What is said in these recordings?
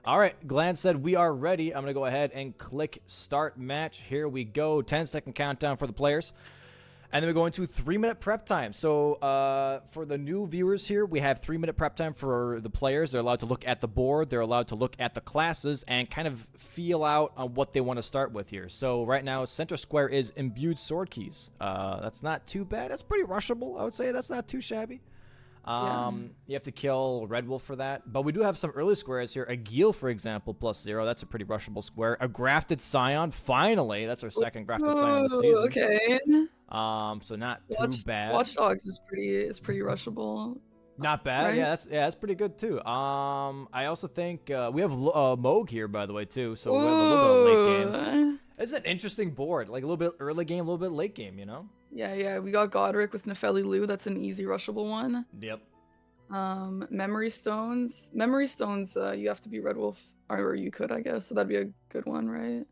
All right, Glenn said we are ready. I'm going to go ahead and click start match. Here we go. 10-second countdown for the players. And then we go into 3-minute prep time. So for the new viewers here, we have 3-minute prep time for the players. They're allowed to look at the board. They're allowed to look at the classes and kind of feel out on what they want to start with here. So right now, center square is imbued sword keys. That's not too bad. That's pretty rushable, I would say. That's not too shabby. You have to kill Red Wolf for that. But we do have some early squares here. A Geel, for example, +0. That's a pretty rushable square. A Grafted Scion, finally. That's our second Grafted Scion this season. Okay. So not too bad. Watch Dogs is pretty rushable. Not bad. Right? That's pretty good too. I also think we have Moog here, by the way, too. So we have a little bit of late game. It's an interesting board. Like a little bit early game, a little bit late game, you know? Yeah. We got Godric with Nefeli Lu. That's an easy rushable one. Yep. Memory Stones. You have to be Red Wolf, or you could, I guess. So that'd be a good one, right?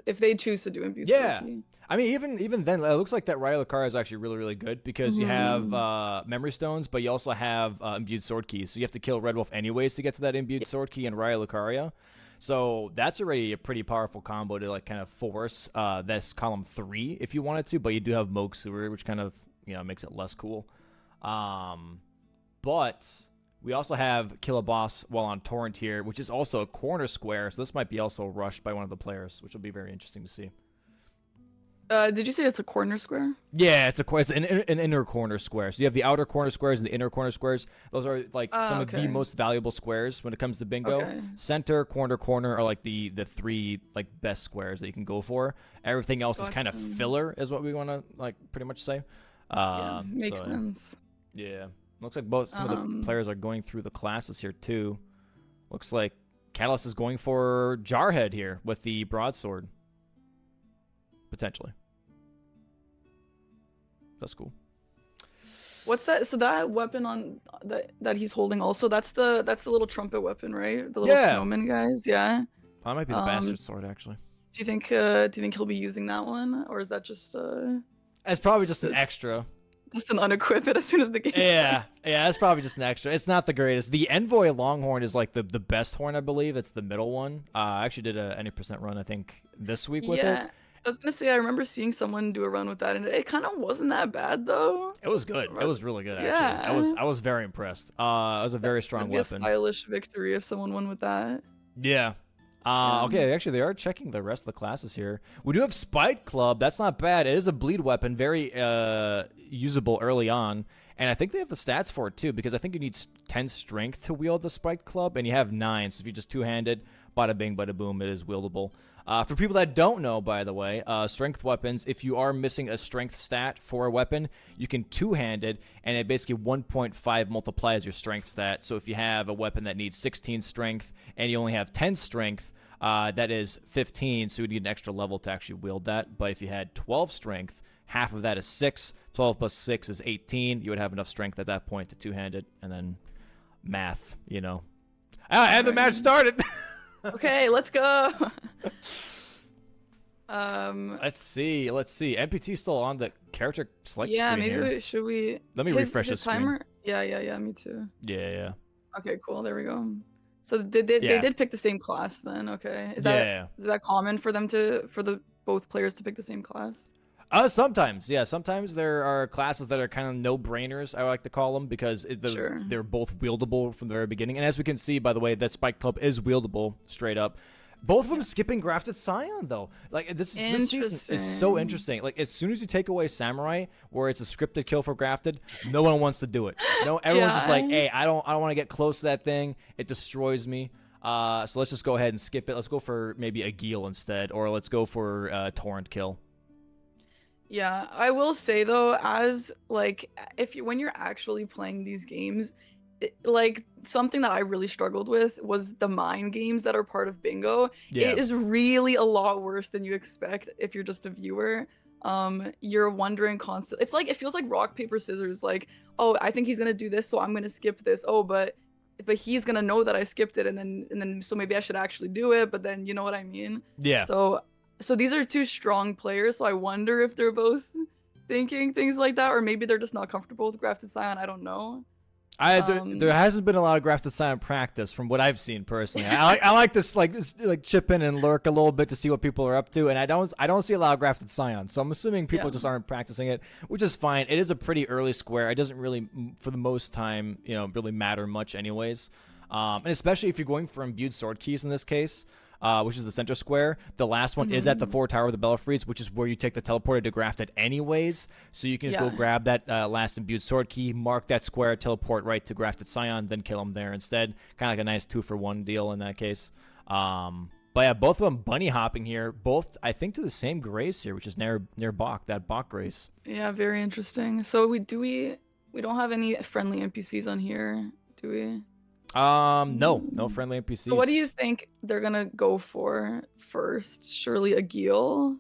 If they choose to do Imbued Sword Key. I mean, even then, it looks like that Raya Lucaria is actually really, really good because you have Memory Stones, but you also have Imbued Sword Keys. So you have to kill Red Wolf anyways to get to that Imbued Sword Key and Raya Lucaria. So that's already a pretty powerful combo to like kind of force this column 3 if you wanted to, but you do have Moog Sewer, which kind of makes it less cool. But we also have Kill a Boss while on Torrent here, which is also a corner square, so this might be also rushed by one of the players, which will be very interesting to see. Did you say it's a corner square? Yeah, it's an inner corner square. So you have the outer corner squares and the inner corner squares. Those are like some of the most valuable squares when it comes to bingo. Okay. Center, corner are like the 3 like best squares that you can go for. Everything else is kind of filler, is what we want to like pretty much say. Makes sense. Yeah, looks like some of the players are going through the classes here too. Looks like Catalyst is going for Jarhead here with the broadsword, potentially. That's cool. What's that? So that weapon on that he's holding also, that's the little trumpet weapon, right? The little snowman guys, yeah. That might be the bastard sword, actually. Do you think he'll be using that one, or is that just It's probably just an extra. Just an unequip it as soon as the game starts. Yeah, it's probably just an extra. It's not the greatest. The Envoy Longhorn is like the best horn, I believe. It's the middle one. I actually did a any percent run, I think, this week with it. I was gonna say, I remember seeing someone do a run with that, and it kind of wasn't that bad though. It was good. It was really good, actually. I was very impressed. It was a very strong weapon. A stylish victory if someone won with that. Yeah. Okay, actually, they are checking the rest of the classes here. We do have Spike Club. That's not bad. It is a bleed weapon, very usable early on. And I think they have the stats for it, too, because I think you need 10 strength to wield the Spike Club, and you have 9. So if you're just two-handed, bada bing, bada boom, it is wieldable. For people that don't know, by the way, strength weapons, if you are missing a strength stat for a weapon, you can two-hand it, and it basically 1.5 multiplies your strength stat. So if you have a weapon that needs 16 strength and you only have 10 strength, that is 15, so you need an extra level to actually wield that. But if you had 12 strength, half of that is 6. 12 plus 6 is 18. You would have enough strength at that point to two-hand it, and then math, and the match started! Okay, let's go. Let's see. NPT's still on the character select screen here. Should we? Let me refresh the timer. screen. Yeah. Me too. Yeah. Okay, cool. There we go. So they did pick the same class then. Okay. Is that common for them both players to pick the same class? Sometimes, yeah. Sometimes there are classes that are kind of no-brainers, I like to call them, because they're both wieldable from the very beginning. And as we can see, by the way, that Spike Club is wieldable straight up. Both of them skipping Grafted Scion, though. Like, this season is so interesting. Like, as soon as you take away Samurai, where it's a scripted kill for Grafted, no one wants to do it. Everyone's just like, hey, I don't want to get close to that thing. It destroys me. So let's just go ahead and skip it. Let's go for maybe a Geel instead, or let's go for Torrent kill. Yeah, I will say though, as like when you're actually playing these games, like something that I really struggled with was the mind games that are part of bingo. Yeah. It is really a lot worse than you expect if you're just a viewer. You're wondering constantly. It's like it feels like rock paper scissors. Like, oh, I think he's gonna do this, so I'm gonna skip this. Oh, but he's gonna know that I skipped it, and then so maybe I should actually do it. But then you know what I mean? Yeah. So these are two strong players, so I wonder if they're both thinking things like that, or maybe they're just not comfortable with Grafted Scion. I don't know. There hasn't been a lot of grafted scion practice from what I've seen personally. I like this like chip in and lurk a little bit to see what people are up to, and I don't see a lot of grafted scion. So I'm assuming people just aren't practicing it, which is fine. It is a pretty early square. It doesn't really, for the most time, really matter much anyways. And especially if you're going for imbued sword keys in this case. Which is the center square. The last one is at the 4 Tower of the Belfries, which is where you take the teleporter to graft it anyways. So you can just go grab that last imbued sword key, mark that square, teleport right to grafted scion, then kill him there instead. Kind of like a nice 2-for-1 deal in that case. But yeah, both of them bunny hopping here. Both, I think, to the same grace here, which is near Bach, that Bach grace. Yeah, very interesting. So we don't have any friendly NPCs on here, do we? No friendly NPCs. So what do you think they're gonna go for first? Surely a Gil?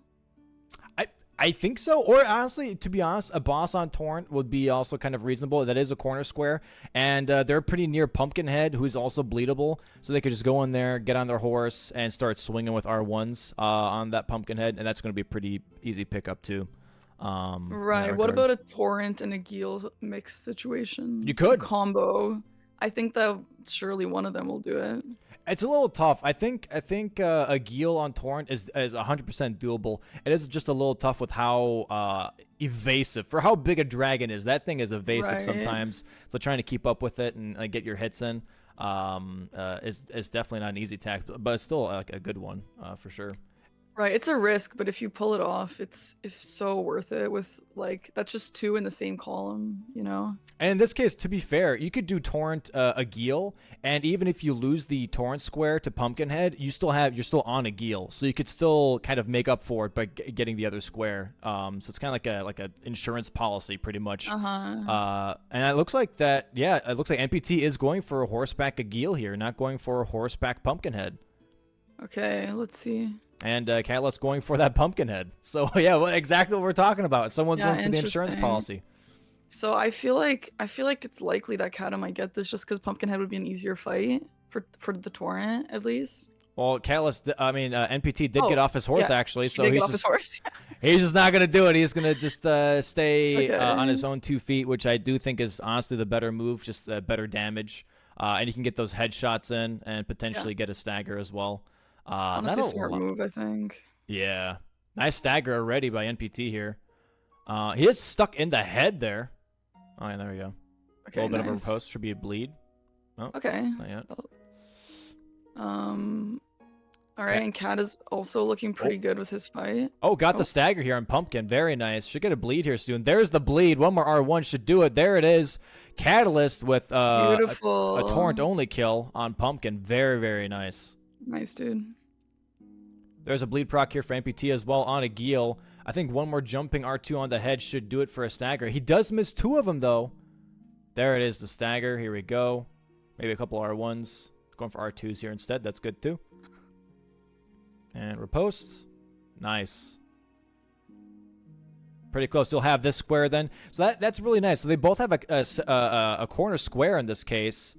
I think so. Or honestly, to be honest, a boss on Torrent would be also kind of reasonable. That is a corner square, and they're pretty near Pumpkinhead, who's also bleedable, so they could just go in there, get on their horse, and start swinging with R1s on that Pumpkinhead, and that's going to be a pretty easy pickup too. Right. What about a Torrent and a Gil mixed situation? You could combo. I think that surely one of them will do it. It's a little tough. I think a Gil on Torrent is 100% doable. It is just a little tough with how evasive, for how big a dragon is. That thing is evasive sometimes. So trying to keep up with it and get your hits in is definitely not an easy task, but it's still like a good one for sure. Right, it's a risk, but if you pull it off, it's so worth it. With that's just 2 in the same column, And in this case, to be fair, you could do Torrent a Gil, and even if you lose the Torrent square to Pumpkinhead, you're still on a Gil, so you could still kind of make up for it by getting the other square. So it's kind of like a insurance policy, pretty much. And it looks like it looks like NPT is going for a horseback a Gil here, not going for a horseback Pumpkinhead. Okay, let's see. And Catalyst going for that Pumpkinhead. So yeah, exactly what we're talking about. Someone's going for the insurance policy. So I feel like it's likely that Kata might get this just because Pumpkinhead would be an easier fight for the Torrent at least. Well, Catalyst, NPT did get off his horse actually, so he's just he's just not gonna do it. He's gonna just stay on his own 2 feet, which I do think is honestly the better move, just better damage, and he can get those headshots in and potentially get a stagger as well. Honestly, smart move, I think. Yeah, nice stagger already by NPT here. He is stuck in the head there. Oh yeah, there we go. Okay, a little bit of a post, should be a bleed. Oh, okay. Not yet. All right, and Cat is also looking pretty good with his fight. Oh, got the stagger here on Pumpkin. Very nice. Should get a bleed here soon. There's the bleed. One more R1 should do it. There it is. Catalyst with a Torrent only kill on Pumpkin. Very, very nice. Nice, dude. There's a bleed proc here for NPT as well on a Gil. I think one more jumping R2 on the head should do it for a stagger. He does miss 2 of them, though. There it is, the stagger. Here we go. Maybe a couple R1s. Going for R2s here instead. That's good, too. And riposte. Nice. Pretty close. You'll have this square then. So that's really nice. So they both have a corner square in this case.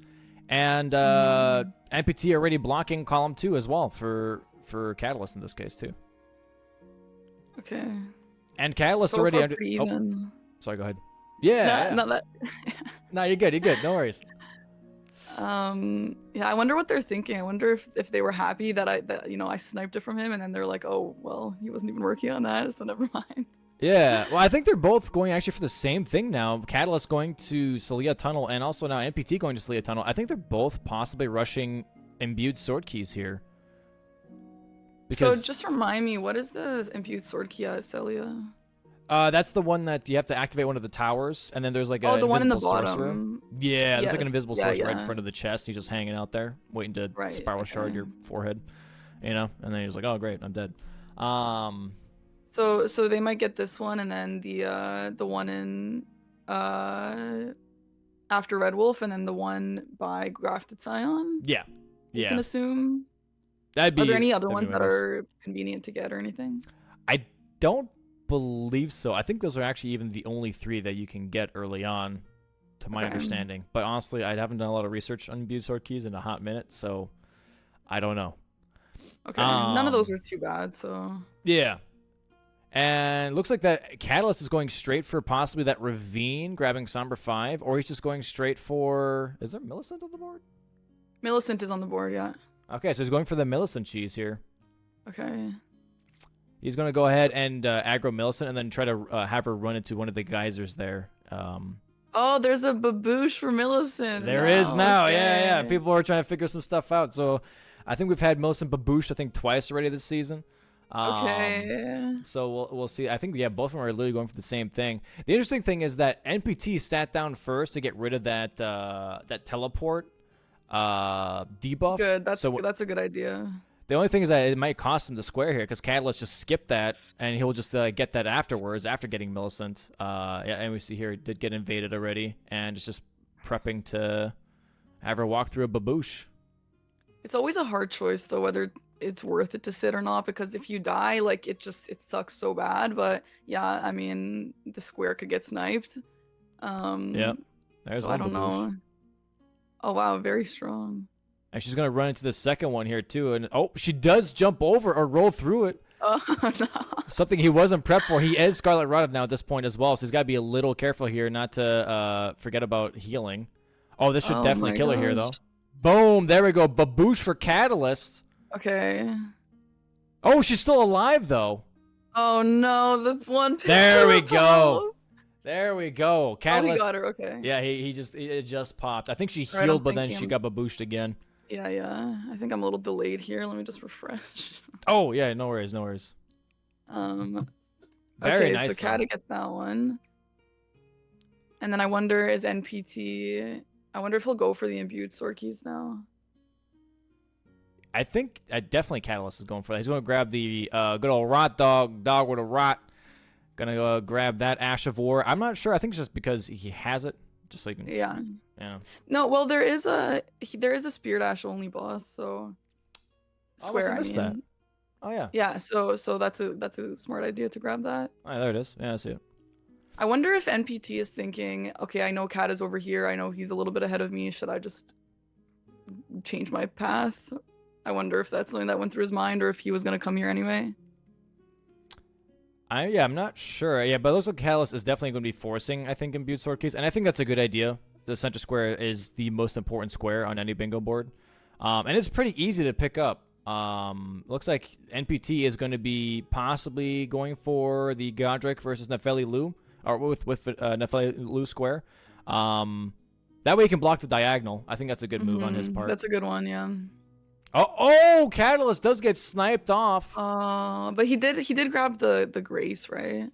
And NPT already blocking column 2 as well for Catalyst in this case too. Okay. And Catalyst so already under. Oh, sorry, go ahead. Yeah. Not that. No, you're good. You're good. No worries. Yeah, I wonder what they're thinking. I wonder if they were happy that I sniped it from him, and then they're like, oh well, he wasn't even working on that, so never mind. Yeah, well, I think they're both going actually for the same thing now. Catalyst going to Celia Tunnel, and also now NPT going to Celia Tunnel. I think they're both possibly rushing imbued sword keys here. So just remind me, what is the imbued sword key at Celia? That's the one that you have to activate one of the towers, and then there's like a the one in the sorcerer. bottom. Yeah, there's like an invisible sorcerer right in front of the chest. He's just hanging out there, waiting to spiral shard your forehead, and then he's like, "Oh great, I'm dead." So they might get this one, and then the one in after Red Wolf, and then the one by Grafted Scion. Yeah. You can assume. Are there any other ones that are convenient to get or anything? I don't believe so. I think those are actually even the only 3 that you can get early on, to my understanding. But honestly, I haven't done a lot of research on imbued sword keys in a hot minute, so I don't know. Okay, none of those are too bad. So yeah. And looks like that Catalyst is going straight for possibly that Ravine, grabbing Somber 5, or he's just going straight for... Is there Millicent on the board? Millicent is on the board, yeah. Okay, so he's going for the Millicent cheese here. Okay. He's going to go ahead and aggro Millicent and then try to have her run into one of the geysers there. Oh, there's a baboosh for Millicent. There is now, okay. yeah. People are trying to figure some stuff out. So I think we've had Millicent baboosh, I think, twice already this season. Okay. So we'll see. I think, yeah, both of them are literally going for the same thing. The interesting thing is that NPT sat down first to get rid of that that teleport debuff. Good. That's a good idea. The only thing is that it might cost him the square here because Catalyst just skipped that, and he'll just get that afterwards after getting Millicent. Yeah, and we see here it did get invaded already, and it's just prepping to have her walk through a baboosh. It's always a hard choice though, whether it's worth it to sit or not, because if you die, like it sucks so bad. But yeah, I mean the square could get sniped. Yep. There's so one I don't baboosh. know. Oh wow, very strong. And she's gonna run into the second one here too, and oh, she does jump over or roll through it. Oh no. Something he wasn't prepped for. He is Scarlet Rotted now at this point as well, so he's got to be a little careful here not to forget about healing. Oh, this should definitely kill her here though. Boom! There we go. Baboosh for Catalyst. Okay. Oh, she's still alive though. Oh no, the one. There we go. There we go. Catalyst. Oh, he got her. Okay. Yeah, it just popped. I think she Alright, healed, but then she got babooshed again. Yeah. I think I'm a little delayed here. Let me just refresh. Oh yeah, no worries, no worries. Very okay, nice. so Kata gets that one. And then I wonder, is NPT... I wonder if he'll go for the imbued sword keys now. I think definitely Catalyst is going for that. He's going to grab the good old rot dog with a rot. Gonna go grab that Ash of War. I'm not sure. I think it's just because he has it, just so he can. Yeah. Yeah. No, well, there is a Spirit Ash only boss, so. Square, I mean. That. Oh yeah. Yeah. So that's a smart idea to grab that. Oh, there it is. Yeah, I see it. I wonder if NPT is thinking, okay, I know Kat is over here. I know he's a little bit ahead of me. Should I just change my path? I wonder if that's something that went through his mind, or if he was gonna come here anyway. I'm not sure. Yeah, but it looks like Catalyst is definitely going to be forcing, I think, imbued sword keys, and I think that's a good idea. The center square is the most important square on any bingo board, and it's pretty easy to pick up. Looks like NPT is going to be possibly going for the Godric versus Nefeli Lu, or with Nefeli Lu square. That way he can block the diagonal. I think that's a good move on his part. That's a good one, yeah. Oh, Catalyst does get sniped off. But he did grab the Grace, right?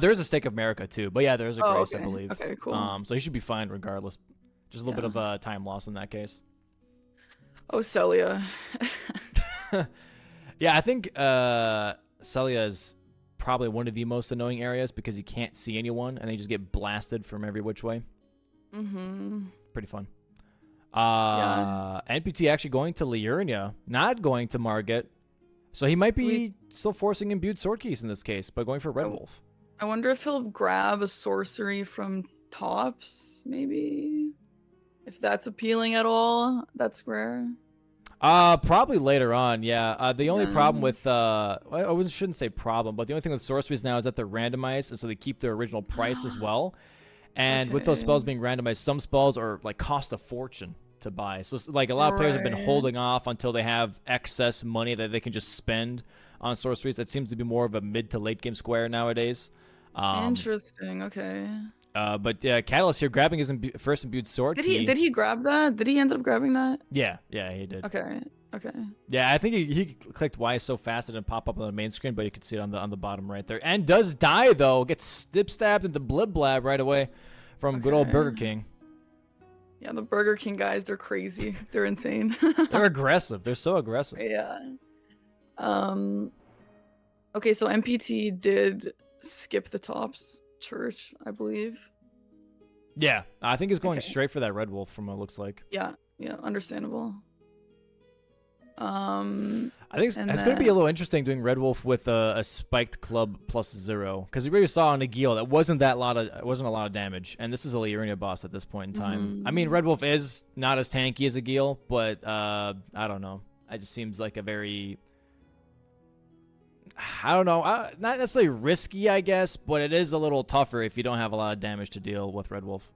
There's a Stake of America too, but yeah, there's a Grace, okay. I believe. Okay, cool. So he should be fine regardless. Just a little bit of time loss in that case. Oh, Celia. Yeah, I think Celia is probably one of the most annoying areas because you can't see anyone and they just get blasted from every which way. Pretty fun. NPT actually going to Liurnia, not going to Margit. So he might be still forcing imbued sword keys in this case, but going for Red Wolf. I wonder if he'll grab a sorcery from Tops, maybe? If that's appealing at all, that square. Probably later on, yeah. The only problem with, I shouldn't say problem, but the only thing with sorceries now is that they're randomized, and so they keep their original price as well. And with those spells being randomized, some spells are like cost a fortune to buy. So like a lot of players have been holding off until they have excess money that they can just spend on sorceries. That seems to be more of a mid to late game square nowadays. Interesting. Okay. But Catalyst here grabbing his first imbued sword key. Did he grab that? Did he end up grabbing that? Yeah, he did. Okay. Yeah, I think he clicked Y so fast it didn't pop up on the main screen, but you can see it on the bottom right there. And does die though. Gets stabbed into Blib Blab right away from good old Burger King. Yeah, the Burger King guys, they're crazy. They're insane. They're aggressive. They're so aggressive. Yeah. Okay, so MPT did skip the Tops church, I believe. Yeah, I think he's going straight for that Red Wolf from what it looks like. Yeah, understandable. I think it's going to be a little interesting doing Red Wolf with a spiked club +0 because we really saw on Nagil that wasn't a lot of damage, and this is a Liurnia boss at this point in time. I mean, Red Wolf is not as tanky as Nagil, but I don't know. It just seems like a very I don't know, not necessarily risky, I guess, but it is a little tougher if you don't have a lot of damage to deal with Red Wolf.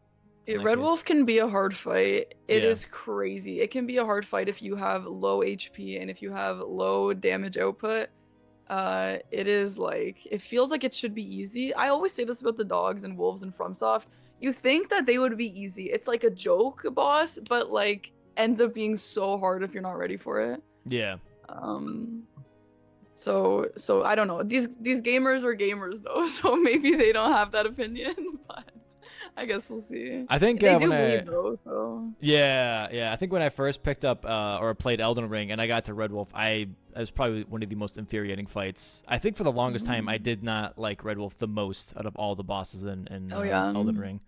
Red Wolf can be a hard fight. It Yeah. is crazy. It can be a hard fight if you have low HP and if you have low damage output. It is like, it feels like it should be easy. I always say this about the dogs and wolves and FromSoft. You think that they would be easy. It's like a joke boss, but like ends up being so hard if you're not ready for it. Yeah. So I don't know. These gamers are gamers though, so maybe they don't have that opinion, but I guess we'll see. I think they do bleed though, so. Yeah. I think when I first picked up or played Elden Ring and I got to Red Wolf, it was probably one of the most infuriating fights. I think for the longest time, I did not like Red Wolf the most out of all the bosses in Elden Ring.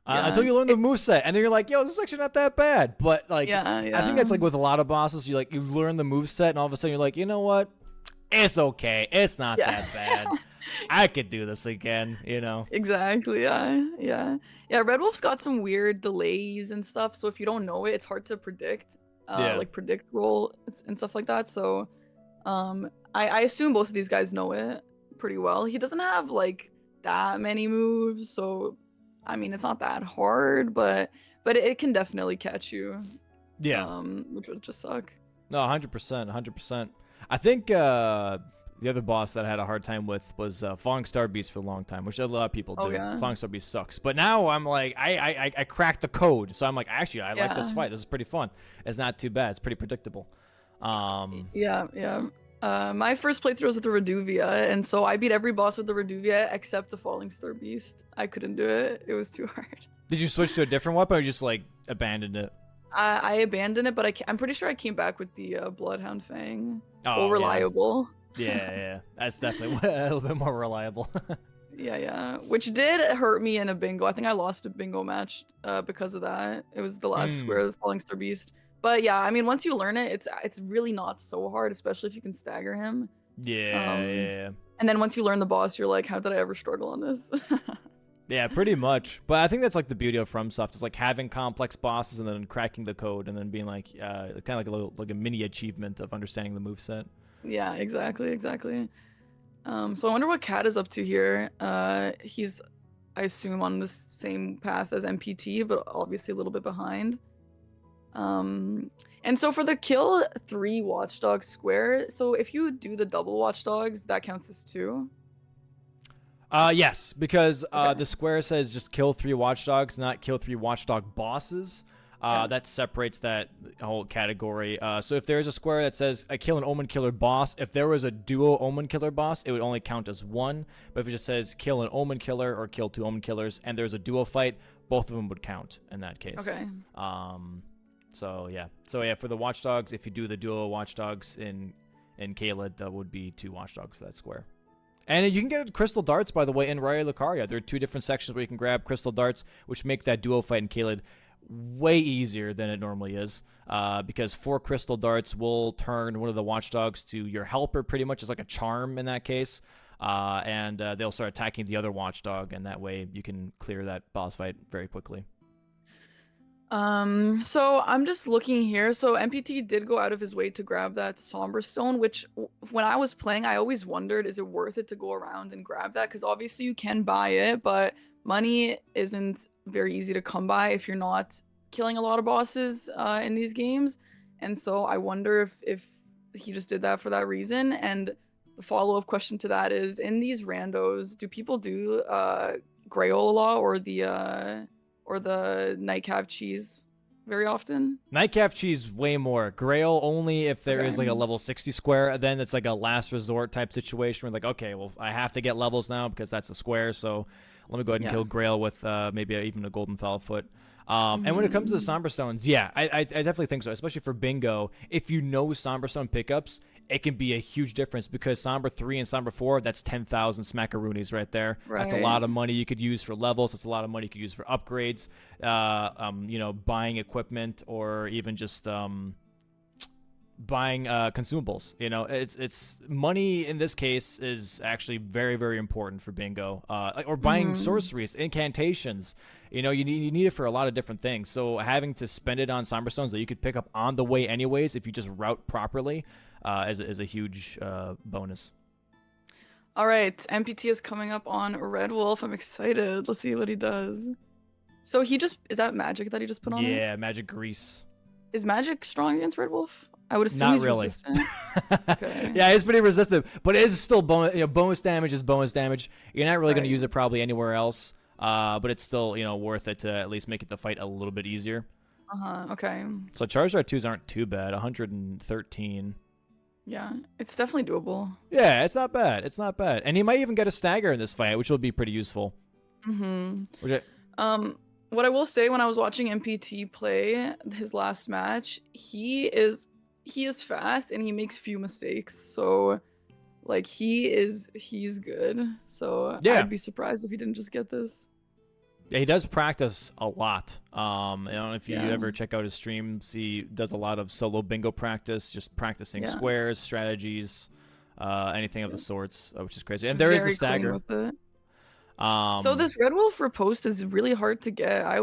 Until you learn the moveset, and then you're like, yo, this is actually not that bad. But like, I think that's like with a lot of bosses, you learn the moveset, and all of a sudden you're like, you know what? It's okay. It's not that bad. I could do this again, you know? Exactly, yeah. Red Wolf's got some weird delays and stuff, so if you don't know it, it's hard to predict. Like predict roll and stuff like that. So I assume both of these guys know it pretty well. He doesn't have like that many moves, so I mean it's not that hard, but it can definitely catch you. Yeah. Which would just suck. No, 100%. I think the other boss that I had a hard time with was Falling Star Beast for a long time, which a lot of people do. Oh, yeah. Falling Star Beast sucks. But now I'm like, I cracked the code. So I'm like, actually, I like this fight. This is pretty fun. It's not too bad. It's pretty predictable. Yeah. My first playthrough was with the Reduvia, and so I beat every boss with the Reduvia except the Falling Star Beast. I couldn't do it. It was too hard. Did you switch to a different weapon or just like abandoned it? I abandoned it, but I'm pretty sure I came back with the Bloodhound Fang. Oh, reliable. Yeah. That's definitely a little bit more reliable. Yeah. Which did hurt me in a bingo. I think I lost a bingo match because of that. It was the last square of the Falling Star Beast. But yeah, I mean, once you learn it, it's really not so hard, especially if you can stagger him. Yeah. And then once you learn the boss, you're like, how did I ever struggle on this? Yeah, pretty much. But I think that's like the beauty of FromSoft is like having complex bosses and then cracking the code and then being like, kind of like a mini achievement of understanding the moveset. Yeah, exactly. So I wonder what Cat is up to here. He's, I assume, on the same path as MPT, but obviously a little bit behind. And so for the kill 3 Watchdog square, so if you do the double Watchdogs, that counts as 2? Yes, because the square says just kill 3 Watchdogs, not kill 3 Watchdog bosses. That separates that whole category. So if there's a square that says I kill an Omen Killer boss, if there was a duo Omen Killer boss, it would only count as 1. But if it just says kill an Omen Killer or kill 2 Omen Killers, and there's a duo fight, both of them would count in that case. Okay. So yeah, for the Watchdogs, if you do the duo Watchdogs in Caelid, that would be 2 Watchdogs for that square. And you can get crystal darts, by the way, in Raya Lucaria. There are 2 different sections where you can grab crystal darts, which makes that duo fight in Caelid way easier than it normally is. Because 4 crystal darts will turn one of the Watchdogs to your helper, pretty much. It's like a charm in that case. And they'll start attacking the other Watchdog, and that way you can clear that boss fight very quickly. So I'm just looking here. So MPT did go out of his way to grab that Somber Stone, which when I was playing, I always wondered, is it worth it to go around and grab that? Because obviously you can buy it, but money isn't very easy to come by if you're not killing a lot of bosses in these games. And so I wonder if he just did that for that reason. And the follow-up question to that is, in these randos, do people do Grail a lot or the Nightcap cheese very often? Nightcap cheese way more. Grail only if there is like a level 60 square. Then it's like a last resort type situation where like, okay, well, I have to get levels now because that's a square. So let me go ahead and kill Grail with maybe even a golden foul-foot. And when it comes to the Somber Stones, yeah, I definitely think so, especially for bingo. If you know Somber Stone pickups, it can be a huge difference because Somber 3 and Somber 4, that's 10,000 smackaroonies right there. Right. That's a lot of money you could use for levels. That's a lot of money you could use for upgrades, buying equipment, or even just buying consumables. It's money in this case is actually very, very important for bingo, or buying sorceries, incantations. You need it for a lot of different things. So having to spend it on Somber Stones that you could pick up on the way anyways if you just route properly is a huge bonus. All right, MPT is coming up on Red Wolf. I'm excited. Let's see what he does. So he just is that magic that he just put on it? Yeah, magic grease. Is magic strong against Red Wolf? I would assume Not he's really. resistant. Okay. Yeah, it's pretty resistant, but it is still bonus. Bonus damage is bonus damage. You're not really going to Right. use it probably anywhere else, but it's still worth it to at least make it the fight a little bit easier. Okay. So charged R2s aren't too bad. 113. Yeah, it's definitely doable. Yeah, it's not bad. It's not bad, and he might even get a stagger in this fight, which will be pretty useful. Mm-hmm. What I will say, when I was watching MPT play his last match, he is fast and he makes few mistakes. So like he's good. So Yeah. I'd be surprised if he didn't just get this. Yeah, he does practice a lot. I don't know if you Yeah. ever check out his streams. He does a lot of solo bingo practice, just practicing Yeah. squares, strategies, anything of the sorts, which is crazy. And there is Very a stagger. clean with it. So this Red Wolf riposte is really hard to get. I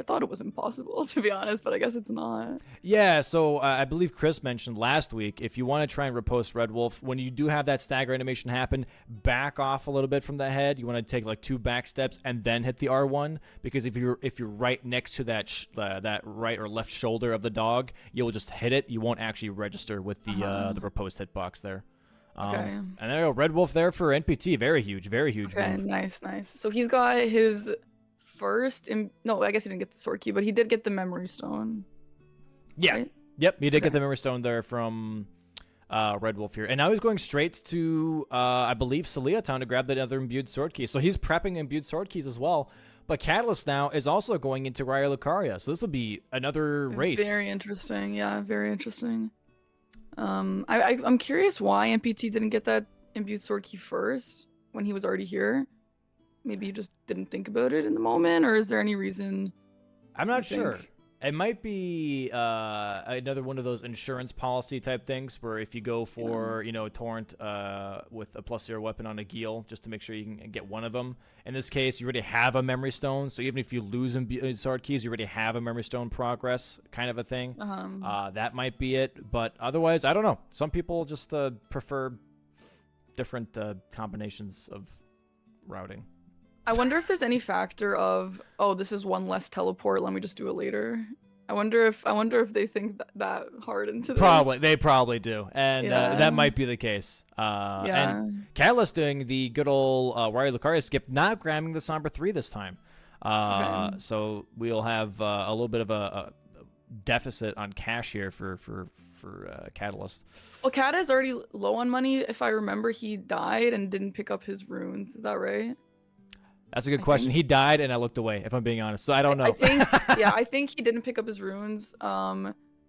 thought it was impossible, to be honest, but I guess it's not. Yeah, so I believe Chris mentioned last week, if you want to try and repost Red Wolf, when you do have that stagger animation happen, back off a little bit from the head. You want to take like 2 back steps and then hit the R1, because if you're right next to that that right or left shoulder of the dog, you'll just hit it. You won't actually register with the riposte hitbox there. Okay. And there you go, Red Wolf there for NPT. Very huge Okay, move. nice. So he's got his first, no, I guess he didn't get the sword key, but he did get the memory stone. Yeah. Right? Yep, he did Okay. get the memory stone there from Red Wolf here. And now he's going straight to, I believe, Celia Town to grab that other imbued sword key. So he's prepping imbued sword keys as well. But Catalyst now is also going into Raya Lucaria. So this will be another race. Very interesting. Yeah, very interesting. I'm curious why MPT didn't get that imbued sword key first when he was already here. Maybe he just didn't think about it in the moment, or is there any reason? I'm not you sure. think? It might be another one of those insurance policy type things where if you go for, Torrent with a +0 weapon on a Geel, just to make sure you can get one of them. In this case, you already have a memory stone, so even if you lose sword keys, you already have a memory stone progress kind of a thing. That might be it, but otherwise, I don't know. Some people just prefer different combinations of routing. I wonder if there's any factor of, oh, this is one less teleport, let me just do it later. I wonder if they think that hard into this. They probably do, and Yeah. that might be the case. And Catalyst doing the good old Raya Lucaria skip, not grabbing the Somber 3 this time. Okay. So we'll have a little bit of a deficit on cash here for Catalyst. Well, Kat is already low on money. If I remember, he died and didn't pick up his runes. Is that right? That's a good question. He died, and I looked away, if I'm being honest. So I don't know. I think he didn't pick up his runes,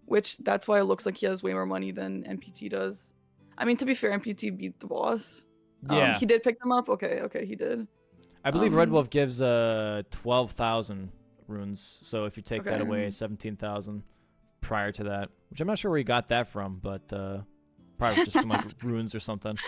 which that's why it looks like he has way more money than MPT does. I mean, to be fair, MPT beat the boss. Yeah. He did pick them up? Okay, he did. I believe Red Wolf gives 12,000 runes. So if you take that away, 17,000 prior to that, which I'm not sure where he got that from, but probably just from like runes or something.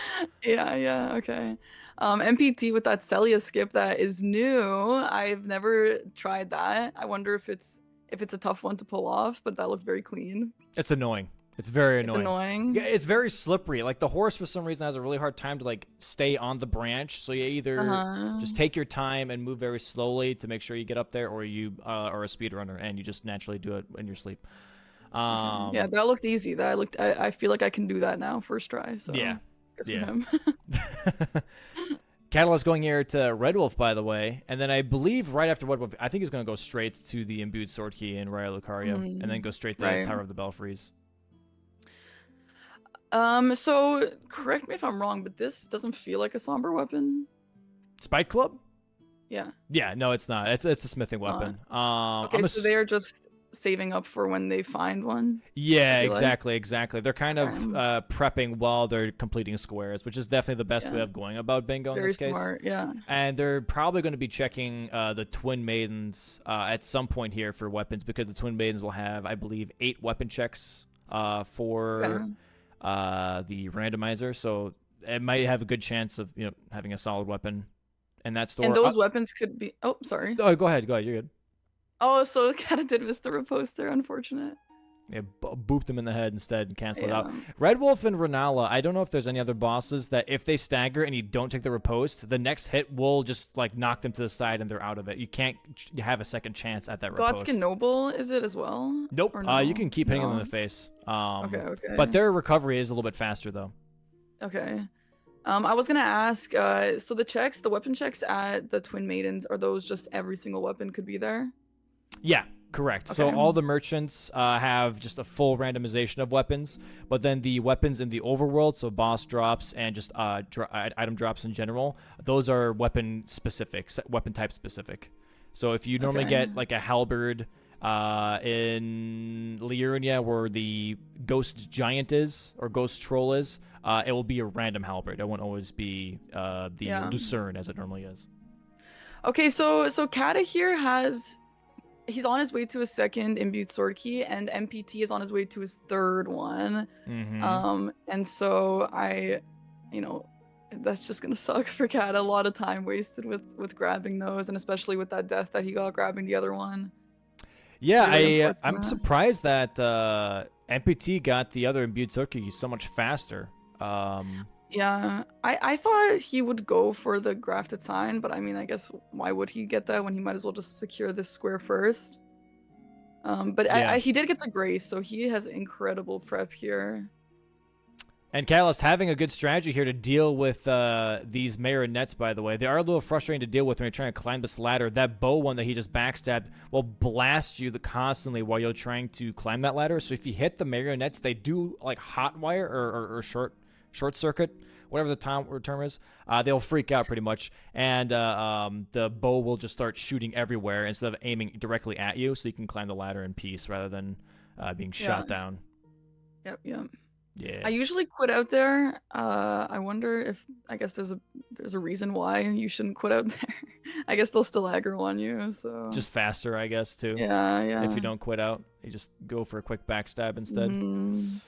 Yeah, okay. MPT with that Celia skip that is new. I've never tried that. I wonder if it's a tough one to pull off, but that looked very clean. It's annoying. It's very annoying. It's annoying. Yeah, it's very slippery. Like the horse for some reason has a really hard time to like stay on the branch. So you either just take your time and move very slowly to make sure you get up there, or you are a speedrunner and you just naturally do it in your sleep. Yeah, that looked easy. I feel like I can do that now, first try. So yeah. good for him. Catalyst going here to Red Wolf, by the way, and then I believe right after Red Wolf, I think he's going to go straight to the imbued sword key in Raya Lucaria, and then go straight to Tower of the Belfries. So correct me if I'm wrong, but this doesn't feel like a somber weapon. Spike Club? Yeah. Yeah, no, it's not. It's a smithing weapon. Okay, so they are just saving up for when they find one. Yeah, exactly. They're kind of prepping while they're completing squares, which is definitely the best way of going about bingo in this case. Very smart, yeah. And they're probably going to be checking the Twin Maidens at some point here for weapons, because the Twin Maidens will have, I believe, 8 weapon checks for the randomizer. So it might have a good chance of having a solid weapon in that store. And those weapons could be. Oh, sorry. Oh, go ahead. You're good. Oh, so Kata did miss the riposte there. Unfortunate. Yeah, booped him in the head instead and cancel it out. Yeah. Red Wolf and Renala, I don't know if there's any other bosses that if they stagger and you don't take the riposte, the next hit will just like knock them to the side and they're out of it. You can't have a second chance at that riposte. Godskin Noble, is it as well? Nope. Or no? You can keep hitting them in No. the face. Okay. But their recovery is a little bit faster though. Okay. I was gonna ask, so the weapon checks at the Twin Maidens, are those just every single weapon could be there? Yeah, correct. So Okay. all the merchants have just a full randomization of weapons, but then the weapons in the overworld, so boss drops and just item drops in general, those are weapon type specific. So if you normally Okay. get like a halberd in Liurnia where the ghost giant is or ghost troll is, it will be a random halberd. It won't always be the Yeah. lucerne as it normally is. Okay, so Kata here he's on his way to his second imbued sword key, and MPT is on his way to his third one. Mm-hmm. And so that's just gonna suck for Kata. A lot of time wasted with grabbing those, and especially with that death that he got grabbing the other one. Yeah, Really I'm unfortunate. surprised that MPT got the other imbued sword key so much faster. Yeah, I thought he would go for the grafted sign, but I mean, I guess why would he get that when he might as well just secure this square first? But Yeah. he did get the grace, so he has incredible prep here. And Catalyst having a good strategy here to deal with these marionettes, by the way. They are a little frustrating to deal with when you're trying to climb this ladder. That bow one that he just backstabbed will blast you constantly while you're trying to climb that ladder. So if you hit the marionettes, they do like hot wire or short circuit, whatever the term is. They'll freak out pretty much. And the bow will just start shooting everywhere instead of aiming directly at you, so you can climb the ladder in peace rather than being shot down. Yep. Yeah. I usually quit out there. I wonder if there's a reason why you shouldn't quit out there. I guess they'll still aggro on you, so Just faster, I guess, too. yeah. If you don't quit out, you just go for a quick backstab instead. Mhm.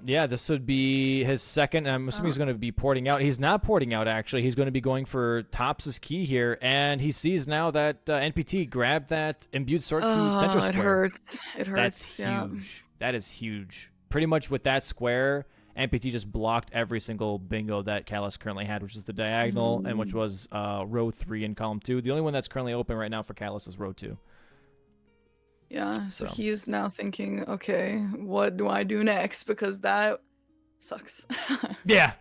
Yeah, this would be his second. I'm assuming he's going to be porting out. He's not porting out, actually. He's going to be going for Tops's key here, and he sees now that NPT grabbed that imbued sword key center square. It hurts. It hurts. That's yeah. huge. That is huge. Pretty much with that square, NPT just blocked every single bingo that Callus currently had, which is the diagonal, and which was row 3 in column 2. The only one that's currently open right now for Callus is row 2. Yeah, so he's now thinking, okay, what do I do next? Because that sucks. Yeah.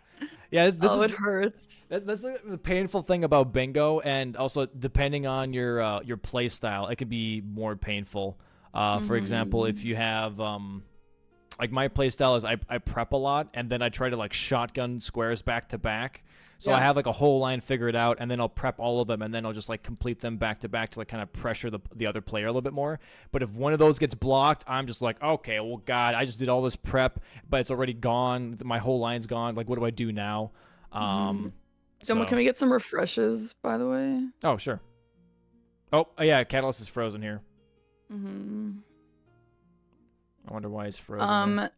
Yeah, this it is hurts. that's the painful thing about bingo, and also depending on your play style, it could be more painful. For example, if you have like my play style is I prep a lot, and then I try to like shotgun squares back to back. So I have like a whole line figured out, and then I'll prep all of them, and then I'll just like complete them back to back to like kind of pressure the other player a little bit more. But if one of those gets blocked, I'm just like, okay, well, God, I just did all this prep, but it's already gone. My whole line's gone. Like, what do I do now? Domo, So- can we get some refreshes, by the way? Oh, sure. Oh, yeah, Catalyst is frozen here. Mm-hmm. I wonder why he's frozen. here.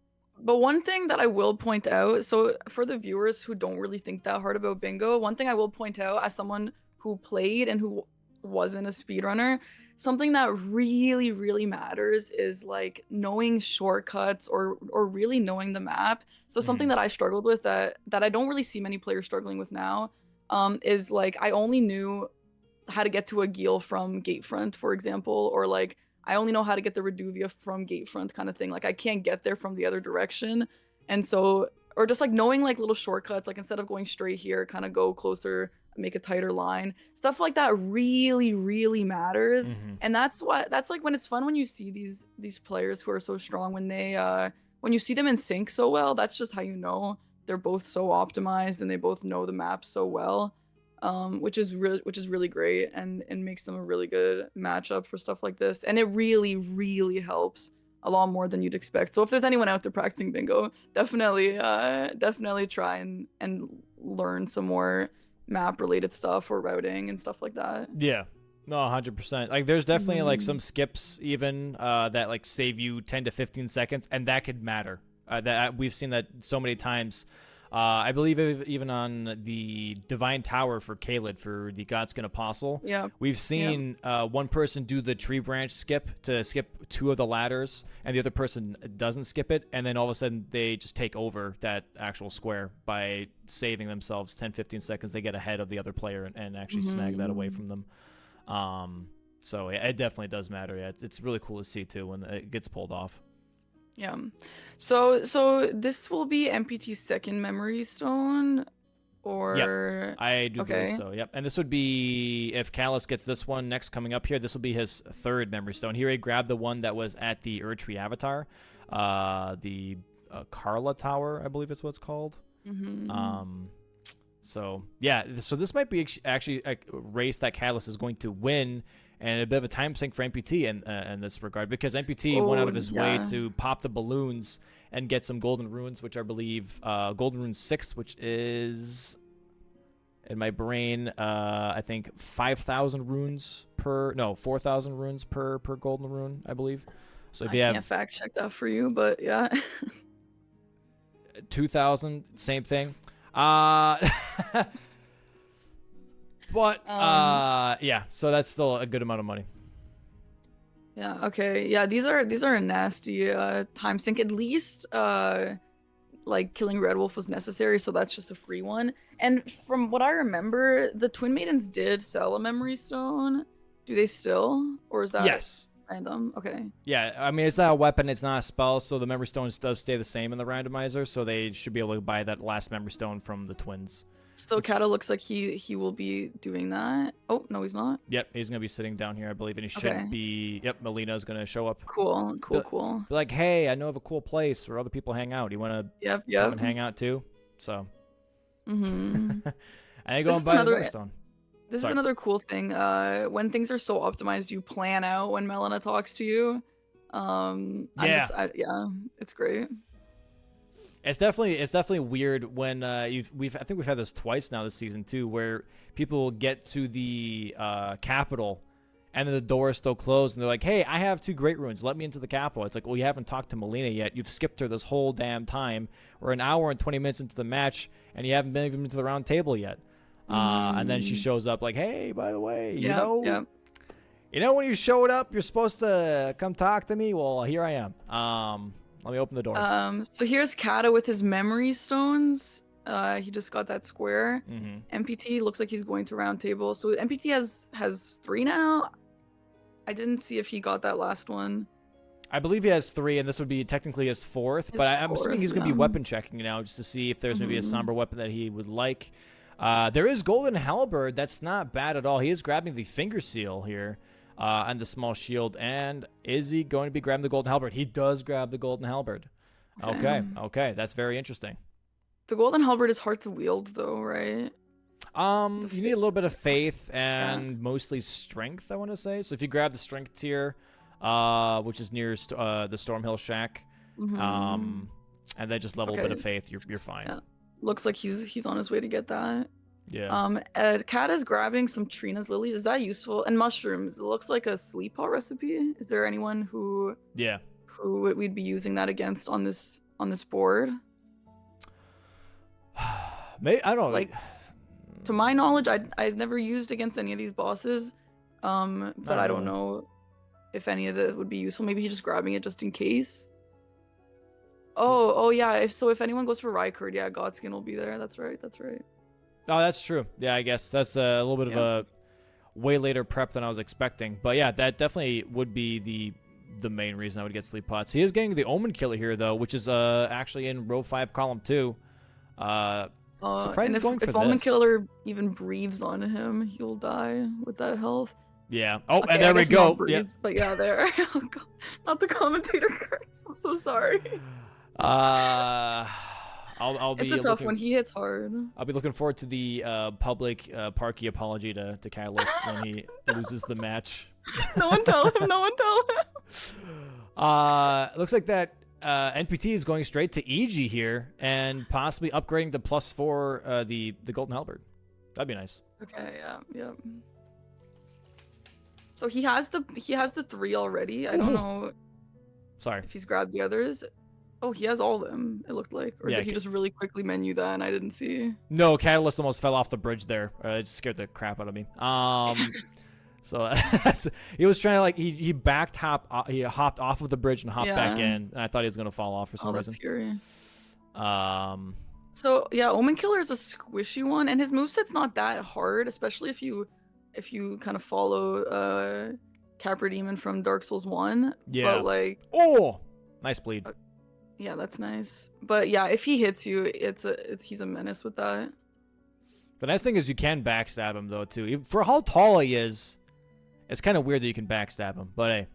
But one thing that I will point out, so for the viewers who don't really think that hard about bingo, one thing I will point out as someone who played and who wasn't a speedrunner, something that really, really matters is like knowing shortcuts or really knowing the map. So something that I struggled with that I don't really see many players struggling with now, is like I only knew how to get to a Geel from Gatefront, for example, or like I only know how to get the Reduvia from Gatefront kind of thing. Like I can't get there from the other direction. And so, or just like knowing like little shortcuts, like instead of going straight here, kind of go closer, make a tighter line. Stuff like that really, really matters. And that's like when it's fun when you see these players who are so strong, when you see them in sync so well, that's just how you know they're both so optimized and they both know the map so well. Which is really great and makes them a really good matchup for stuff like this. And it really, really helps a lot more than you'd expect. So if there's anyone out there practicing bingo, definitely try and learn some more map related stuff or routing and stuff like that. Yeah. No, 100%. Like there's definitely like some skips even that like save you 10 to 15 seconds, and that could matter. That we've seen that so many times. I believe even on the Divine Tower for Kaled, for the Godskin Apostle, Yeah. we've seen one person do the tree branch skip to skip 2 of the ladders, and the other person doesn't skip it, and then all of a sudden they just take over that actual square by saving themselves 10-15 seconds. They get ahead of the other player and actually snag that away from them. So yeah, it definitely does matter. Yeah, it's really cool to see too when it gets pulled off. Yeah. So this will be MPT's second memory stone, or I do okay. believe so. Yep. And this would be, if Callus gets this one next coming up here, this will be his third memory stone. He already grabbed the one that was at the Erdtree Avatar, the Carla Tower, I believe is what it's called. So yeah, so this might be actually a race that Callus is going to win, and a bit of a time sink for NPT in this regard, because NPT went out of his way to pop the balloons and get some golden runes, which I believe golden rune 6, which is in my brain I think 5,000 runes per 4,000 runes per golden rune, I believe. So if you have, can't fact check that for you, but yeah. 2,000, same thing. But yeah, so that's still a good amount of money. Yeah, okay. Yeah, these are a nasty time sink. At least like killing Red Wolf was necessary, so that's just a free one. And from what I remember, the Twin Maidens did sell a memory stone. Do they still? Or is that Yes. random? Okay. Yeah, I mean, it's not a weapon, it's not a spell, so the memory stones does stay the same in the randomizer, so they should be able to buy that last memory stone from the twins. So Kata looks like he will be doing that. Oh, no, he's not. Yep, he's going to be sitting down here, I believe, and he should be... Yep, Melina's going to show up. Cool. Be like, hey, I know of a cool place where other people hang out. You want to come and hang out too? So... and they go and buy the memory stone. This is another cool thing. When things are so optimized, you plan out when Melina talks to you. Yeah, it's great. It's definitely weird when I think we've had this twice now this season too, where people get to the capital and then the door is still closed and they're like, "Hey, I have 2 great runes. Let me into the capital." It's like, well, you haven't talked to Melina yet. You've skipped her this whole damn time. We're an hour and 20 minutes into the match and you haven't been even to the round table yet. And then she shows up like, "Hey, by the way, you know when you showed up, you're supposed to come talk to me. Well, here I am. Let me open the door." So here's Kata with his memory stones. He just got that square. MPT looks like he's going to round table. So MPT has 3 now. I didn't see if he got that last one. I believe he has 3, and this would be technically his 4th. But I'm assuming he's going to be weapon checking now just to see if there's maybe a somber weapon that he would like. There is Golden Halberd. That's not bad at all. He is grabbing the Finger Seal here. And the small shield. And is he going to be grabbing the Golden Halberd? He does grab the Golden Halberd. Okay, that's very interesting. The Golden Halberd is hard to wield, though, right? You need a little bit of faith and mostly strength, I want to say. So if you grab the strength tier, which is near the Stormhill Shack, and then just level a bit of faith, you're fine. Yeah. Looks like he's on his way to get that. Yeah. Kat is grabbing some Trina's lilies. Is that useful? And mushrooms. It looks like a sleep pot recipe. Is there anyone who we'd be using that against on this board? Maybe, I don't know. Like, to my knowledge, I've never used against any of these bosses. But I don't know if any of that would be useful. Maybe he's just grabbing it just in case. Oh yeah. If anyone goes for Rykard, yeah, Godskin will be there. That's right. Oh, that's true. Yeah, I guess that's a little bit of a way later prep than I was expecting. But yeah, that definitely would be the main reason I would get sleep pots. He is getting the Omen Killer here, though, which is actually in row 5, column 2. Surprised he's going for this. If Omen Killer even breathes on him, he'll die with that health. Yeah. Oh, okay, and there we go. Breathes, but yeah, there. Oh, God. Not the commentator curse. I'm so sorry. I'll be. It's a tough one. He hits hard. I'll be looking forward to the public Parky apology to Catalyst when he loses the match. No one tell him. Looks like that NPT is going straight to EG here and possibly upgrading to +4 the Golden Halberd. That'd be nice. Okay. Yeah. So he has the 3 already. I don't know. Sorry. If he's grabbed the others. Oh, he has all of them, it looked like. Or Yeah, did he just really quickly menu that and I didn't see? No, Catalyst almost fell off the bridge there. It just scared the crap out of me. So he was trying to like he he hopped off of the bridge and hopped back Yeah. in, and I thought he was gonna fall off for some Oh, that's reason. scary. Um, So yeah, Omen Killer is a squishy one, and his moveset's not that hard, especially if you kind of follow Capra Demon from Dark Souls 1. Yeah. But like, oh, nice bleed. yeah, that's nice. But yeah, if he hits you, he's a menace with that. The nice thing is you can backstab him though too. For how tall he is, it's kind of weird that you can backstab him. But hey,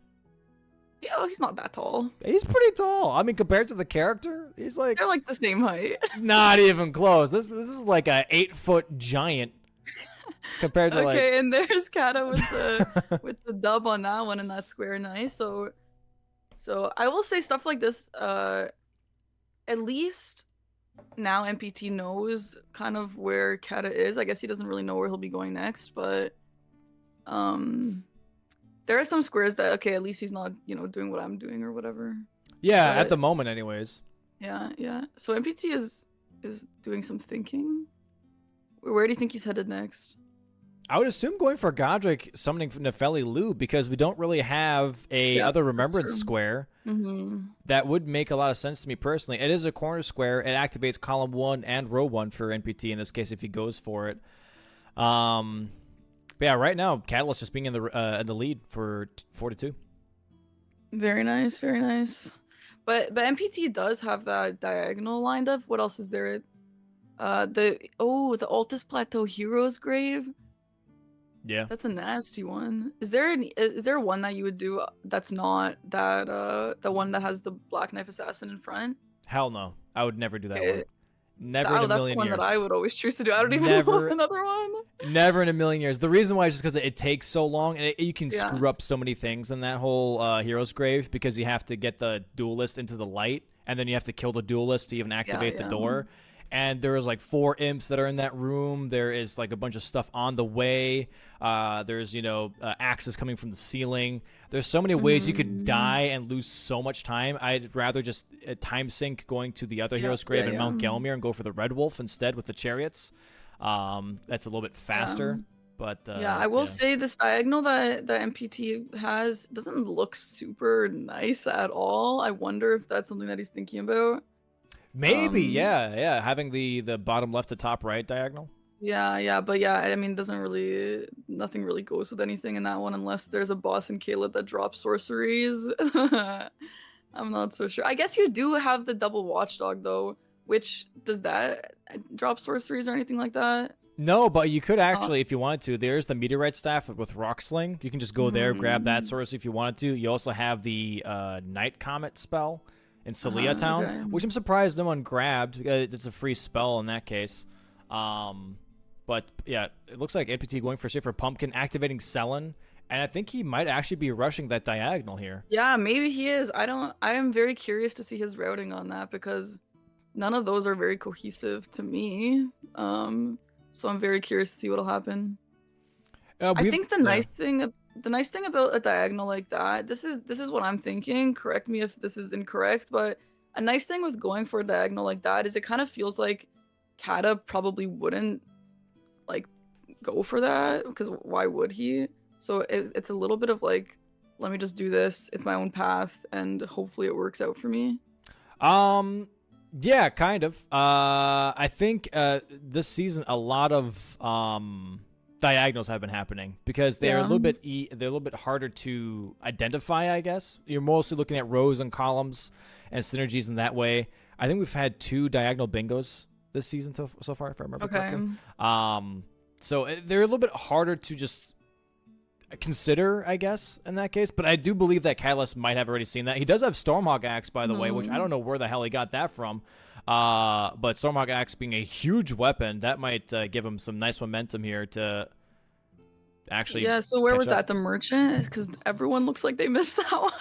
Yeah, oh, he's not that tall. he's pretty tall. I mean, compared to the character, he's like They're like the same height. not even close. This is like a 8-foot giant compared to like. Okay, and there's Kata with the with the dub on that one in that square. Nice. So I will say stuff like this. At least now MPT knows kind of where Kata is. I guess he doesn't really know where he'll be going next, but there are some squares that okay, at least he's not doing what I'm doing or whatever. Yeah, But at the moment, anyways. yeah. So MPT is doing some thinking. Where do you think he's headed next? I would assume going for Godric summoning Nefeli Lu because we don't really have a other remembrance true. square. Mm-hmm. That would make a lot of sense to me personally. It is a corner square. It activates column 1 and row 1 for NPT in this case if he goes for it. But yeah, right now Catalyst just being in the lead for 4-2. Very nice, very nice. But MPT does have that diagonal lined up. What else is there? The Altus Plateau Heroes Grave. Yeah. That's a nasty one. Is there one that you would do that's not that the one that has the Black Knife Assassin in front? Hell no. I would never do that Okay. one. Never in a That's the million one years. that I would always choose to do. I don't even Never- know another one. Never in a million years. The reason why is just because it takes so long, and you can Yeah. screw up so many things in that whole Hero's Grave because you have to get the duelist into the light, and then you have to kill the duelist to even activate the yeah. door. And there is like 4 imps that are in that room. There is like a bunch of stuff on the way. There's axes coming from the ceiling. There's so many ways you could die and lose so much time. I'd rather just time sink going to the other Hero's Grave in Mount Gelmir and go for the Red Wolf instead with the chariots. That's a little bit faster. But I will say this diagonal that MPT has doesn't look super nice at all. I wonder if that's something that he's thinking about. Maybe, yeah. Having the bottom left to top right diagonal. Yeah, but yeah, I mean, nothing really goes with anything in that one unless there's a boss in Kayla that drops sorceries. I'm not so sure. I guess you do have the double watchdog though, which does that drop sorceries or anything like that? No, but you could actually, if you wanted to. There's the meteorite staff with rock sling. You can just go there, grab that sorcery if you wanted to. You also have the night comet spell in Celia Town, okay. which I'm surprised no one grabbed. It's a free spell in that case. But yeah, it looks like NPT going for safer pumpkin, activating Selen, and I think he might actually be rushing that diagonal here. Yeah, maybe he is. I am very curious to see his routing on that because none of those are very cohesive to me. So I'm very curious to see what'll happen. I think the nice thing about a diagonal like that, this is what I'm thinking. Correct me if this is incorrect, but a nice thing with going for a diagonal like that is it kind of feels like Kata probably wouldn't like go for that because why would he? So it's a little bit of like, let me just do this. It's my own path, and hopefully it works out for me. Yeah, kind of. I think this season a lot of diagonals have been happening because they're a little bit harder to identify, I guess. You're mostly looking at rows and columns and synergies in that way. I think we've had 2 diagonal bingos this season so far, if I remember correctly. So they're a little bit harder to just consider, I guess, in that case. But I do believe that Catalyst might have already seen that. He does have Stormhawk Axe, by the way, which I don't know where the hell he got that from. But Stormhawk Axe being a huge weapon, that might give him some nice momentum here to actually. Yeah. So where was that? The merchant? Because everyone looks like they missed that one.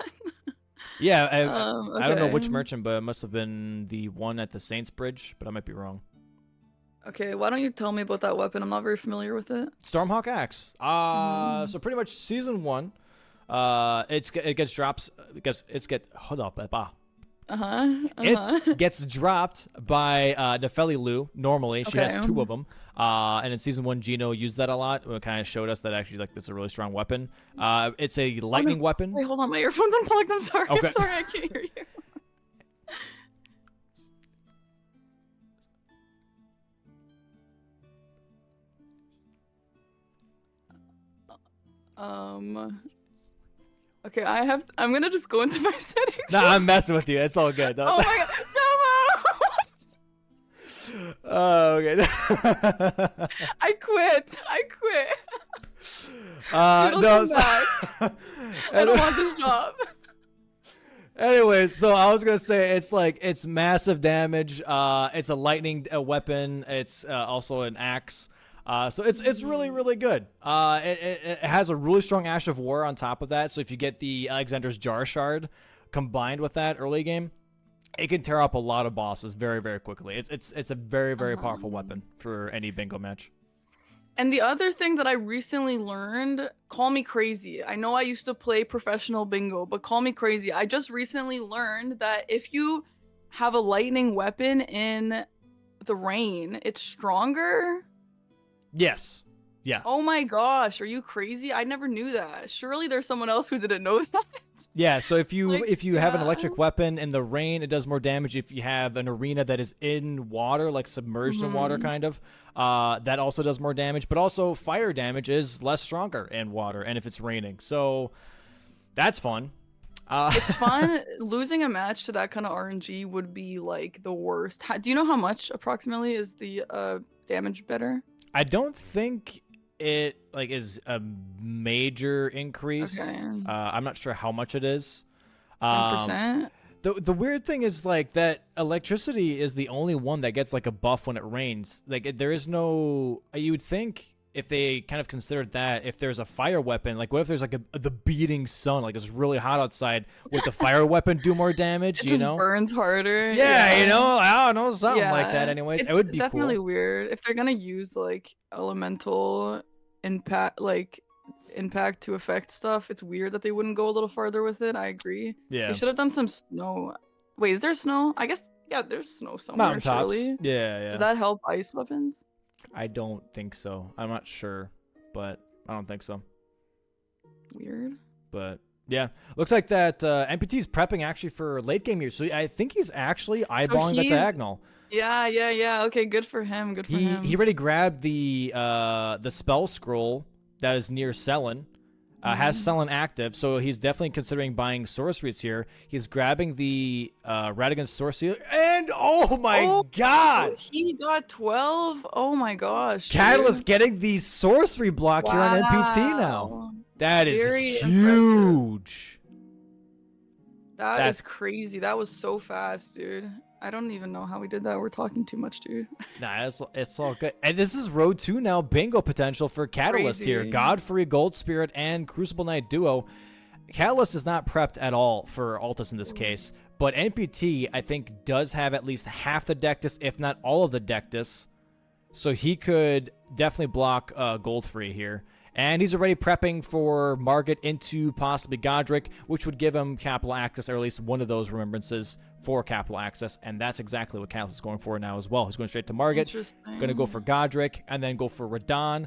Yeah, I don't know which Okay. merchant, but it must have been the one at the Saints Bridge, but I might be wrong. Okay, why don't you tell me about that weapon? I'm not very familiar with it. Stormhawk Axe. So pretty much season 1, it gets drops. Hold up, It gets dropped by Nefeli Lu normally. She has 2 of them. And in season 1, Gino used that a lot. It kind of showed us that actually like it's a really strong weapon. It's a lightning weapon. Wait, hold on, my earphones unplugged. I'm sorry. Okay. I'm sorry, I can't hear you. Okay, I'm gonna just go into my settings. Nah, I'm messing with you. It's all good. Oh my god, no! Okay. I quit. No. Come back. I don't want this job. Anyways, so I was gonna say it's massive damage. It's a lightning weapon. It's also an axe. So it's really, really good. It has a really strong Ash of War on top of that. So if you get the Alexander's Jar Shard combined with that early game, it can tear up a lot of bosses very, very quickly. It's a very, very powerful weapon for any bingo match. And the other thing that I recently learned, call me crazy. I know I used to play professional bingo, but call me crazy. I just recently learned that if you have a lightning weapon in the rain, it's stronger. Yes. Yeah. Oh my gosh, are you crazy? I never knew that. Surely there's someone else who didn't know that. Yeah, so if you have an yeah. electric weapon in the rain, it does more damage. If you have an arena that is in water, like submerged in water kind of, that also does more damage. But also fire damage is less stronger in water and if it's raining. So that's fun. It's fun. Losing a match to that kind of RNG would be like the worst. Do you know how much approximately is the damage better? I don't think it is a major increase. Okay. I'm not sure how much it is. 10%? The weird thing is like that electricity is the only one that gets like a buff when it rains. Like there is no. You would think if they kind of considered that, if there's a fire weapon, like what if there's like the beating sun, like it's really hot outside, would the fire weapon do more damage? It just burns harder. Yeah, you know, I don't know, something like that. Anyways, it would be definitely cool. weird if they're gonna use like elemental impact, to affect stuff. It's weird that they wouldn't go a little farther with it. I agree. Yeah, they should have done some snow. Wait, is there snow? I guess there's snow somewhere. Mountaintops. Surely. Yeah. Does that help ice weapons? I don't think so. I'm not sure, but I don't think so. Weird. But yeah, looks like that NPT's prepping actually for late game here. So I think he's actually eyeballing that diagonal. Yeah. Okay, good for him. He already grabbed the spell scroll that is near Selen. Has Selen active, so he's definitely considering buying sorceries here. He's grabbing the Radigan's Sorcery, and oh my god! He got 12? Oh my gosh. Catalyst getting the sorcery block here on NPT now. That is huge. That's crazy. That was so fast, dude. I don't even know how we did that. We're talking too much, dude. Nah, it's all good. And this is Road 2 now. Bingo potential for Catalyst here. Godfrey, Gold Spirit, and Crucible Knight duo. Catalyst is not prepped at all for Altus in this case. But NPT, I think, does have at least half the Dectus, if not all of the Dectus. So he could definitely block Goldfrey here. And he's already prepping for Margit into possibly Godric, which would give him capital access, or at least one of those remembrances for capital access. And that's exactly what Catalyst is going for now as well. He's going straight to Margit, going to go for Godric, and then go for Radahn.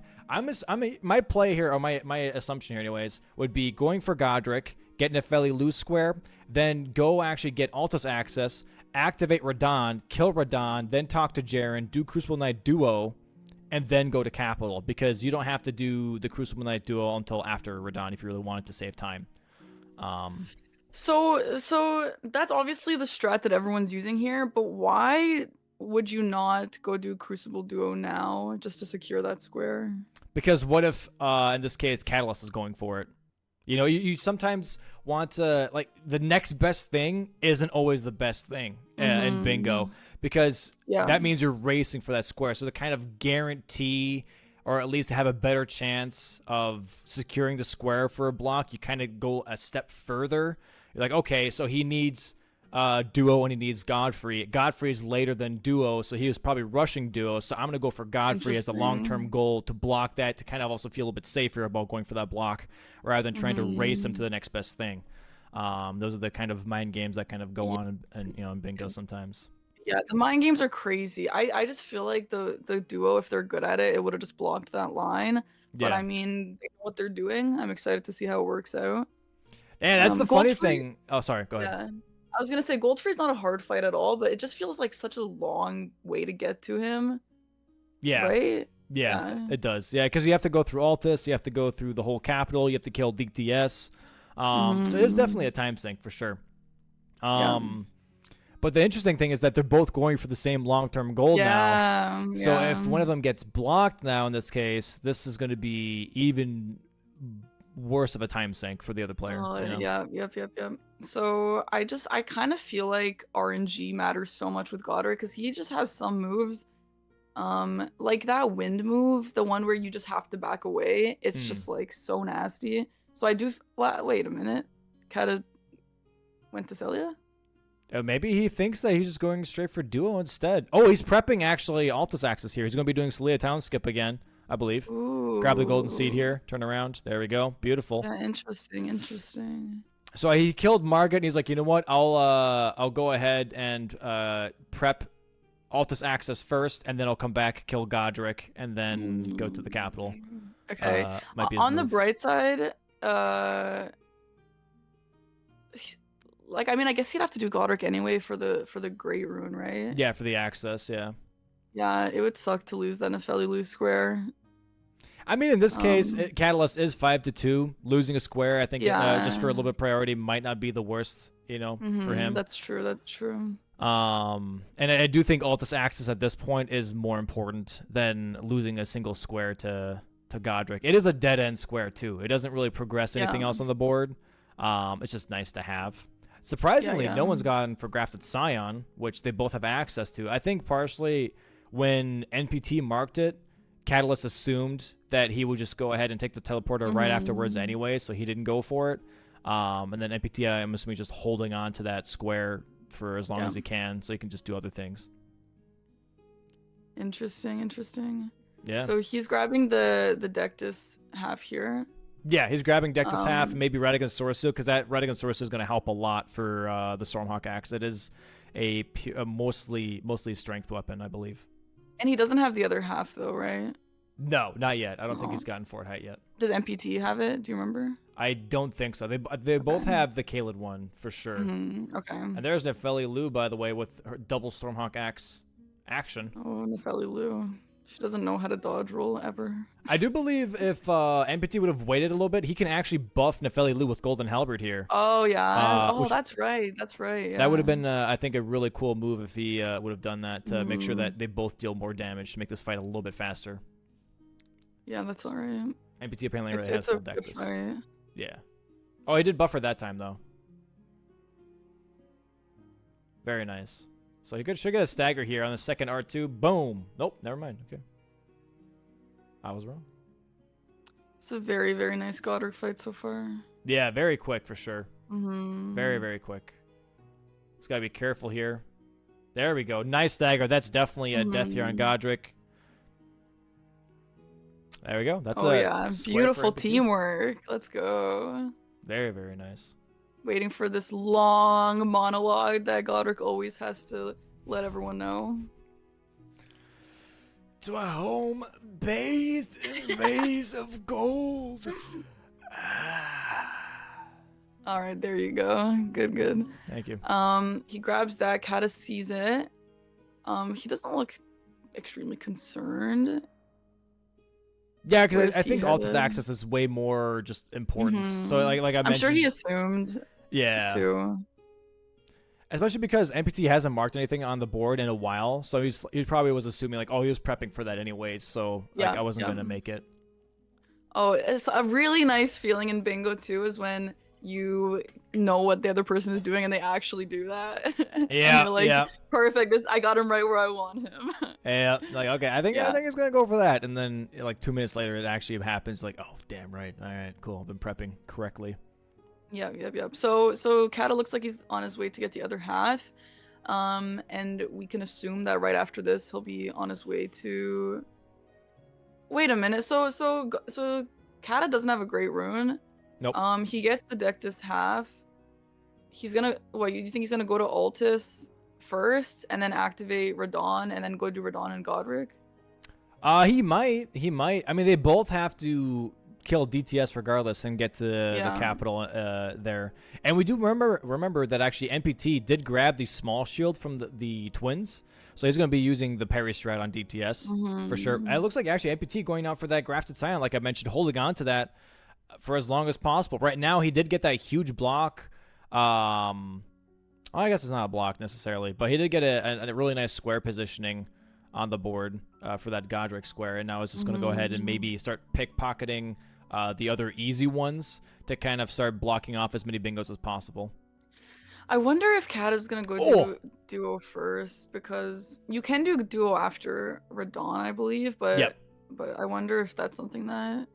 My play here, or my assumption here anyways, would be going for Godric, get Nefeli loose square, then go actually get Altus access, activate Radahn, kill Radahn, then talk to Jaren, do Crucible Knight duo, and then go to capital, because you don't have to do the Crucible Knight duo until after Radahn if you really wanted to save time. So that's obviously the strat that everyone's using here, but why would you not go do Crucible duo now just to secure that square? Because what if, in this case, Catalyst is going for it? You know, you sometimes want to, like, the next best thing isn't always the best thing in bingo, because that means you're racing for that square. So to kind of guarantee, or at least have a better chance of securing the square for a block, you kind of go a step further. You're like, okay, so he needs duo and he needs Godfrey. Godfrey is later than duo, so he was probably rushing duo. So I'm going to go for Godfrey as a long-term goal to block that, to kind of also feel a bit safer about going for that block rather than trying to race him to the next best thing. Those are the kind of mind games that kind of go on and in bingo sometimes. Yeah, the mind games are crazy. I just feel like the duo, if they're good at it, it would have just blocked that line. But Yeah. I mean, they know what they're doing. I'm excited to see how it works out. And that's the funny Godfrey, thing. Oh, sorry. Go ahead. yeah. I was gonna say Goldfrey's not a hard fight at all, but it just feels like such a long way to get to him, Yeah. right? Yeah, it does. Yeah, because you have to go through Altus, you have to go through the whole capital, you have to kill DTS. So it is definitely a time sink for sure. But the interesting thing is that they're both going for the same long-term goal now. So if one of them gets blocked now in this case, this is going to be even worse of a time sink for the other player. Yeah, yep. So I kind of feel like RNG matters so much with Godric because he just has some moves. Like that wind move, the one where you just have to back away, it's just like so nasty. So I do. Wait a minute. Kata went to Celia? Maybe he thinks that he's just going straight for duo instead. Oh, he's prepping actually Altus Axis here. He's going to be doing Celia Town skip again, I believe. Ooh. Grab the golden seed here. Turn around. There we go. Beautiful. Yeah, interesting. So he killed Margaret, and he's like, you know what? I'll go ahead and prep Altus Axis first, and then I'll come back, kill Godric, and then go to the capital. Okay. Might be on move. the bright side, like I mean, I guess he'd have to do Godric anyway for the Great Rune, right? Yeah, for the access. Yeah. Yeah, it would suck to lose that Nefeli lose square. I mean, in this case, Catalyst is 5-2. Losing a square, I think, just for a little bit of priority, might not be the worst, for him. That's true. And I do think Altus Axis at this point is more important than losing a single square to Godric. It is a dead end square too. It doesn't really progress anything else on the board. It's just nice to have. Surprisingly, no one's gone for Grafted Scion, which they both have access to. I think partially when NPT marked it, Catalyst assumed that he would just go ahead and take the teleporter right afterwards anyway, so he didn't go for it. And then NPT, I'm assuming, just holding on to that square for as long as he can, so he can just do other things. Interesting. Yeah. So he's grabbing the Dectus half here. Yeah, he's grabbing Dectus half, maybe Radigan Sorsu, because that Radigan Sorsu is going to help a lot for the Stormhawk Axe. It is a mostly strength weapon, I believe. And he doesn't have the other half, though, right? No, not yet. I don't think he's gotten Fort Height yet. Does MPT have it? Do you remember? I don't think so. They both have the Kaled one, for sure. Okay. And there's Nefeli Lu, by the way, with her double Stormhawk Axe action. Oh, Nefeli Lu. She doesn't know how to dodge roll ever. I do believe if MPT would have waited a little bit, he can actually buff Nefeli Lu with Golden Halberd here. Oh, yeah. That's right. Yeah. That would have been, I think, a really cool move if he would have done that to make sure that they both deal more damage to make this fight a little bit faster. Yeah, that's all right. MPT apparently already has full Dectus. Fight. Yeah. Oh, he did buffer that time, though. Very nice. So he should get a stagger here on the second R2. Boom. Nope, never mind. Okay. I was wrong. It's a very, very nice Godric fight so far. Yeah, very quick for sure. Very, very quick. Just gotta be careful here. There we go. Nice stagger. That's definitely a death here on Godric. There we go. That's beautiful teamwork. Let's go. Very, very nice. Waiting for this long monologue that Godric always has to let everyone know. To a home bathed in rays of gold. All right, there you go. Good. Thank you. He grabs that. Kata sees it. He doesn't look extremely concerned. Yeah, because I think Altus Axis is way more just important. So like I mentioned, I'm sure he assumed. Yeah. Too. Especially because NPT hasn't marked anything on the board in a while, so he probably was assuming like, oh, he was prepping for that anyways, so like I wasn't gonna make it. Oh, it's a really nice feeling in bingo too, is when you know what the other person is doing and they actually do that. Yeah, you're like, perfect. I got him right where I want him. Yeah, like okay, I think he's gonna go for that, and then like 2 minutes later, it actually happens. Like, oh, damn right. All right, cool. I've been prepping correctly. Yep. So Kata looks like he's on his way to get the other half, and we can assume that right after this he'll be on his way to. Wait a minute. So Kata doesn't have a great rune. Nope. He gets the Dectus half. he's gonna what? You think he's gonna go to Altus first and then activate Radon and then go do Radon and Godric? He might. He might. I mean, they both have to kill DTS regardless and get to the capital there. And we do remember that actually NPT did grab the small shield from the twins. So he's going to be using the parry strat on DTS for sure. And it looks like actually NPT going out for that grafted Scion, like I mentioned, holding on to that for as long as possible. Right now, he did get that huge block. I guess it's not a block necessarily, but he did get a really nice square positioning on the board for that Godric square. And now he's just going to go ahead and maybe start pickpocketing the other easy ones to kind of start blocking off as many bingos as possible. I wonder if Kat is gonna go do duo first, because you can do duo after Radon, I believe, but I wonder if that's something that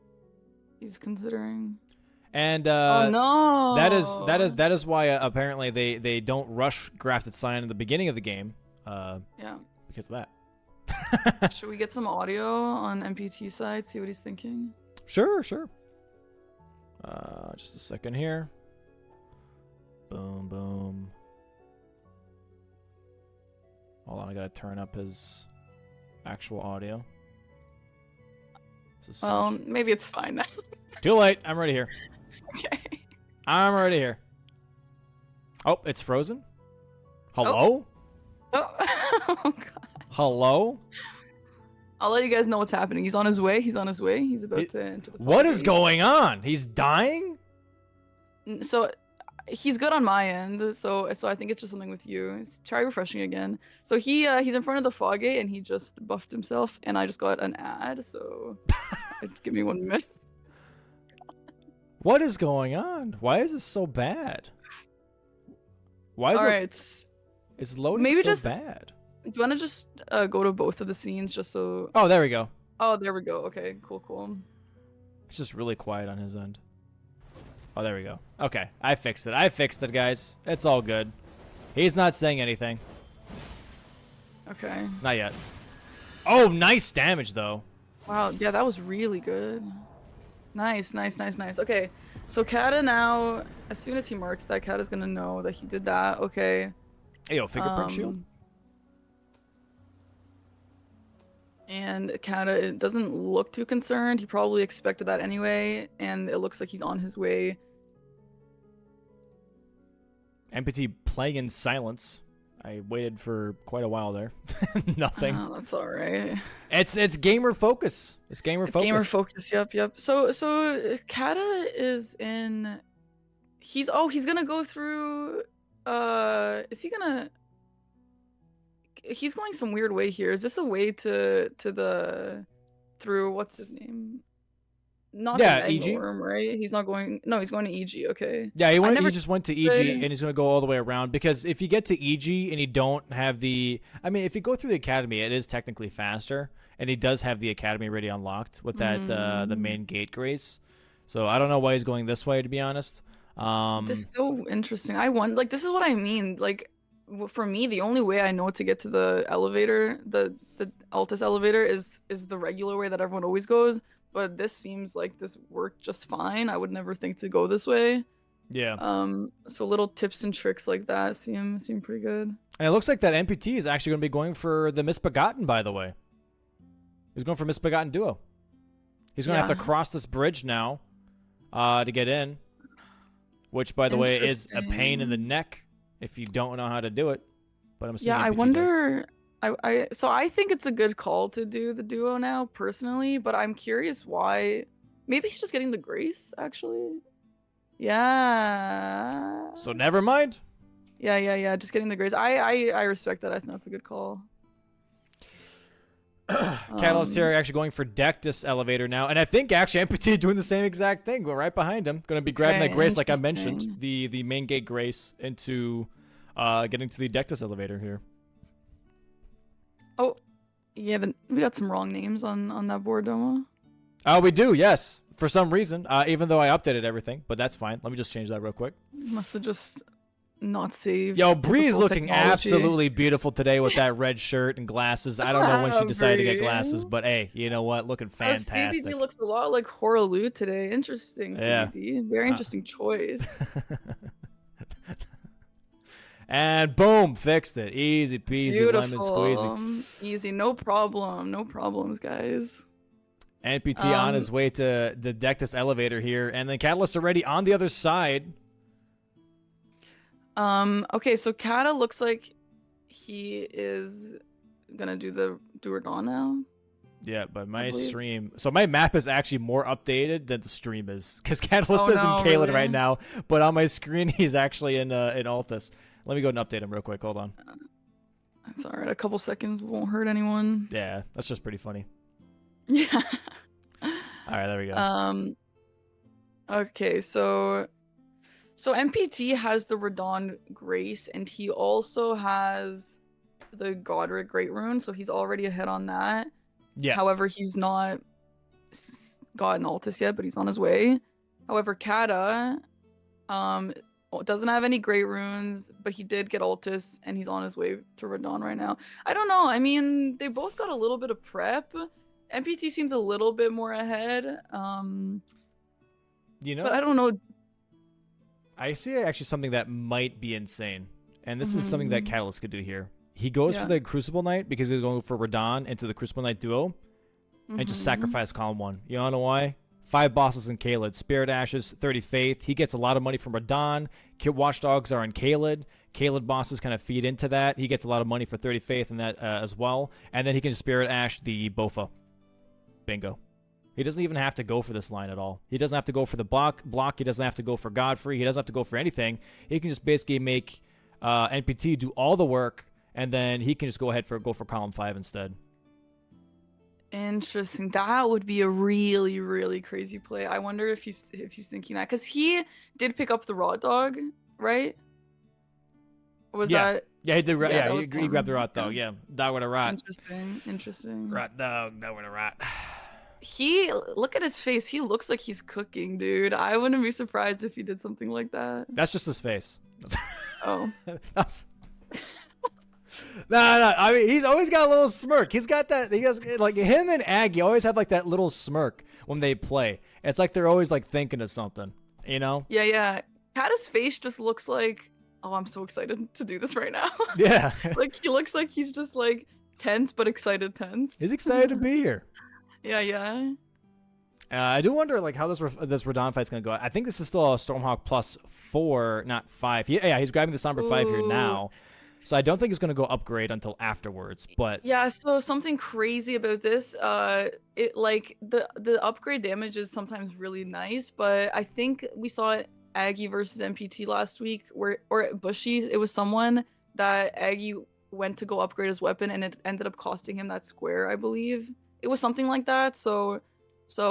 he's considering. And oh no, that is why apparently they don't rush grafted Scion in the beginning of the game. Yeah, because of that. Should we get some audio on MPT side? See what he's thinking. Sure. Just a second here. Boom, boom. Hold on, I gotta turn up his actual audio. Well, maybe it's fine now. Too late. I'm ready here. Okay. I'm ready here. Oh, it's frozen? Hello? Oh God. Hello? I'll let you guys know what's happening. He's on his way. He's about to enter the What is going on? He's dying? So he's good on my end, so I think it's just something with you. Try refreshing again. So he's in front of the fog gate and he just buffed himself, and I just got an ad. So give me 1 minute. What is going on? Why is this so bad? Why is it's loading bad? Do you want to just go to both of the scenes just so? Oh, there we go. Oh, there we go. Okay, cool. It's just really quiet on his end. Oh, there we go. Okay, I fixed it, guys. It's all good. He's not saying anything. Okay. Not yet. Oh, nice damage, though. Wow, yeah, that was really good. Nice. Okay, so Kata now, as soon as he marks that, Kata's gonna know that he did that. Okay. Hey, yo, fingerprint shield. And Kata doesn't look too concerned. He probably expected that anyway, and it looks like he's on his way. MPT playing in silence. I waited for quite a while there. Nothing. Oh, that's all right. It's gamer focus. It's gamer focus. Gamer focus. Yep. So Kata is in. He's gonna go through. Is he gonna? He's going some weird way here. Is this a way to the through what's his name? Not the EG, worm, right? He's not going. No, he's going to EG. Okay. Yeah, he just went to EG and he's gonna go all the way around, because if you get to EG and you don't have the, I mean, if you go through the academy, it is technically faster, and he does have the academy already unlocked with that the main gate grace. So I don't know why he's going this way, to be honest. This is so interesting. I want this is what I mean. Like, for me, the only way I know to get to the elevator, the Altus elevator, is the regular way that everyone always goes. But this seems like this worked just fine. I would never think to go this way. Yeah. So little tips and tricks like that seem pretty good. And it looks like that MPT is actually going to be going for the Misbegotten, by the way. He's going for Misbegotten Duo. He's going to have to cross this bridge now to get in, which, by the way, is a pain in the neck if you don't know how to do it. But I'm assuming I MPT wonder. does. So I think it's a good call to do the duo now, personally, but I'm curious why. Maybe he's just getting the grace, actually. Yeah. So never mind. Yeah. Just getting the grace. I respect that. I think that's a good call. Catalyst here actually going for Dectus elevator now, and I think actually MPT doing the same exact thing. We're right behind him. Going to be grabbing that grace, like I mentioned, the main gate grace into getting to the Dectus elevator here. Oh, yeah, we got some wrong names on that board, Domo. Oh, we do, yes. For some reason, even though I updated everything, but that's fine. Let me just change that real quick. Must have just not saved. Yo, Bree's looking absolutely beautiful today with that red shirt and glasses. I don't know when she decided to get glasses, but hey, you know what? Looking fantastic. CBD looks a lot like Horalu today. Interesting, CBD. Yeah. Very interesting choice. And boom, fixed it. Easy peasy, lemon Beautiful. squeezy. Easy. No problem. No problems, guys. NPT on his way to deck this elevator here, and then Catalyst already on the other side. Okay, so Kata looks like he is gonna do Radon now. Yeah, but my stream, so my map is actually more updated than the stream is, because Catalyst Oh, is in no, Kaled really? right now, but on my screen he's actually in Altus. Let me go and update him real quick. Hold on. That's alright. A couple seconds won't hurt anyone. Yeah, that's just pretty funny. Yeah. All right, there we go. Okay, so MPT has the Radon Grace, and he also has the Godric Great Rune, so he's already ahead on that. Yeah. However, he's not gotten Altus yet, but he's on his way. However, Kata doesn't have any Great Runes, but he did get Altus, and he's on his way to Radon right now. I don't know. I mean, they both got a little bit of prep. MPT seems a little bit more ahead. You know, but I don't know. I see actually something that might be insane, and this is something that Catalyst could do here. He goes for the Crucible Knight because he's going for Radon into the Crucible Knight duo, and just sacrifice column 1. You wanna know why? 5 bosses in Kaled, Spirit Ashes, 30 Faith. He gets a lot of money from Radon. Watchdogs are in Kaled. Kaled bosses kind of feed into that. He gets a lot of money for 30 Faith in that as well, and then he can just Spirit Ash the Bofa. Bingo. He doesn't even have to go for this line at all. He doesn't have to go for the block. He doesn't have to go for Godfrey. He doesn't have to go for anything. He can just basically make NPT do all the work, and then he can just go for column 5 instead. Interesting. That would be a really, really crazy play. I wonder if he's thinking that, because he did pick up the Raw Dog, right? Or was that? Yeah, he did. Yeah, he grabbed the Rot Dog. Yeah, Dog with a Rot. Interesting. Rot Dog, Dog with a Rot. Look at his face. He looks like he's cooking, dude. I wouldn't be surprised if he did something like that. That's just his face. Oh. No. I mean, he's always got a little smirk. He's got that. He has like him and Aggie always have like that little smirk when they play. It's like they're always like thinking of something, you know? Yeah. Kata's face just looks like, oh, I'm so excited to do this right now. Yeah. Like he looks like he's just like tense but excited tense. He's excited to be here. Yeah. I do wonder like how this Radon fight's gonna go. I think this is still a Stormhawk +4, not 5. Yeah, he's grabbing the Somber 5 here now. So I don't think it's gonna go upgrade until afterwards. But yeah, so something crazy about this, it like the upgrade damage is sometimes really nice, but I think we saw it Aggie versus MPT last week, or at Bushy, it was someone that Aggie went to go upgrade his weapon, and it ended up costing him that square, I believe. It was something like that. So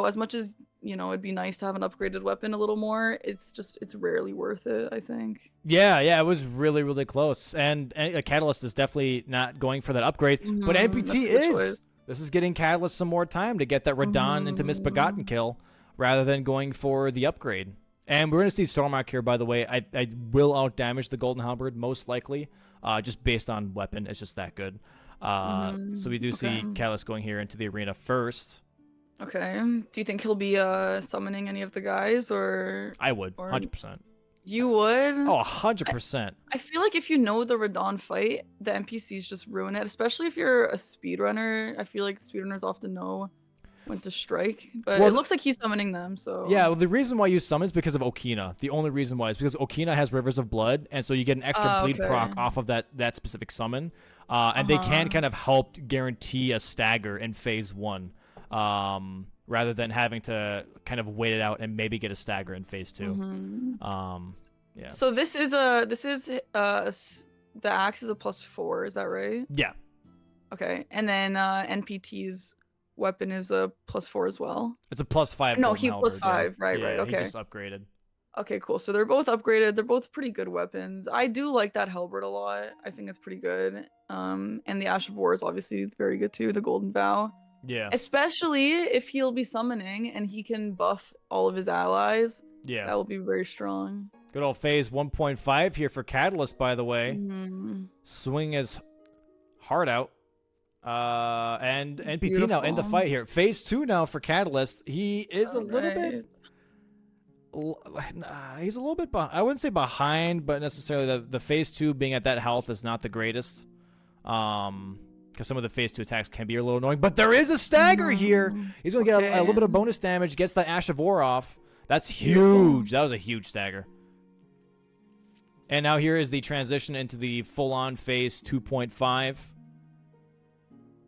as much as, you know, it'd be nice to have an upgraded weapon a little more, it's rarely worth it, I think. Yeah, it was really, really close. And a Catalyst is definitely not going for that upgrade, but MPT is. This is getting Catalyst some more time to get that Radon into Misbegotten kill rather than going for the upgrade. And we're going to see Stormhawk here, by the way. I will outdamage the Golden Halberd, most likely, just based on weapon. It's just that good. So we do see Catalyst going here into the arena first. Okay. Do you think he'll be summoning any of the guys, or? I would, 100%. You would? Oh, 100%. I feel like if you know the Radon fight, the NPCs just ruin it, especially if you're a speedrunner. I feel like speedrunners often know when to strike, but it looks like he's summoning them, so. Yeah, well, the reason why you summon is because of Okina. The only reason why is because Okina has Rivers of Blood, and so you get an extra bleed proc off of that specific summon. And they can kind of help guarantee a stagger in phase 1. Rather than having to kind of wait it out and maybe get a stagger in phase 2. Yeah. So the axe is a +4, is that right? Yeah. Okay, and then NPT's weapon is a +4 as well. It's a +5. No, he +5. Right. Okay. He just upgraded. Okay, cool. So they're both upgraded. They're both pretty good weapons. I do like that Halberd a lot. I think it's pretty good. And the Ash of War is obviously very good too. The Golden Vow. Yeah. Especially if he'll be summoning and he can buff all of his allies. Yeah. That will be very strong. Good old phase 1.5 here for Catalyst, by the way. Swing his heart out. And NPT now in the fight here. Phase 2 now for Catalyst. He is a little bit he's a little bit I wouldn't say behind, but necessarily the phase 2 being at that health is not the greatest. Because some of the phase 2 attacks can be a little annoying. But there is a stagger here. He's going to get a little bit of bonus damage. Gets that Ash of War off. That's huge. That was a huge stagger. And now here is the transition into the full-on phase 2.5.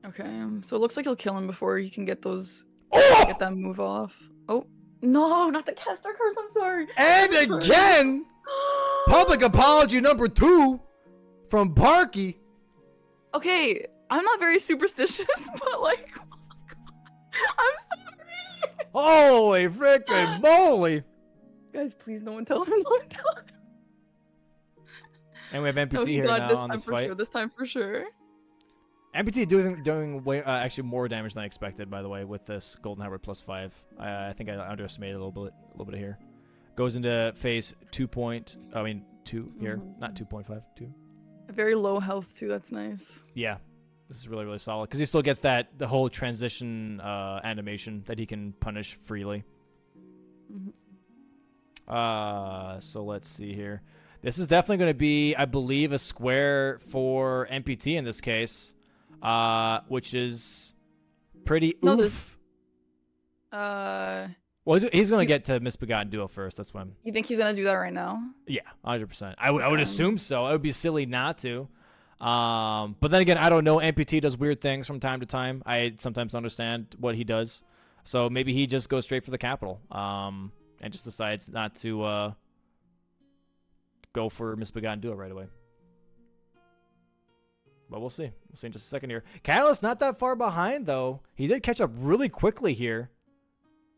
Okay, so it looks like he'll kill him before he can get those. Oh! Get that move off. Oh no, not the caster curse. I'm sorry. And again, public apology number 2 from Parky. Okay, I'm not very superstitious, but like, I'm sorry. Holy frickin' moly! Guys, please, no one tell him. No one tell him. And we have MPT Oh, here God, now on this for fight. Sure, this time for sure. MPT doing way, actually more damage than I expected, by the way, with this Golden Hybrid +5. I think I underestimated a little bit here. Goes into phase 2 here, not 2.5, 2. Very low health too. That's nice. Yeah, this is really solid because he still gets the whole transition animation that he can punish freely. So let's see here. This is definitely going to be, I believe, a square for MPT in this case. Which is pretty oof. Well, he's going to get to Misbegotten Duo first. That's when. You think he's going to do that right now? Yeah, 100%. I would assume so. It would be silly not to. But then again, I don't know. MPT does weird things from time to time. I sometimes understand what he does. So maybe he just goes straight for the capital. And just decides not to go for Misbegotten Duo right away. But we'll see. We'll see in just a second here. Catalyst not that far behind, though. He did catch up really quickly here.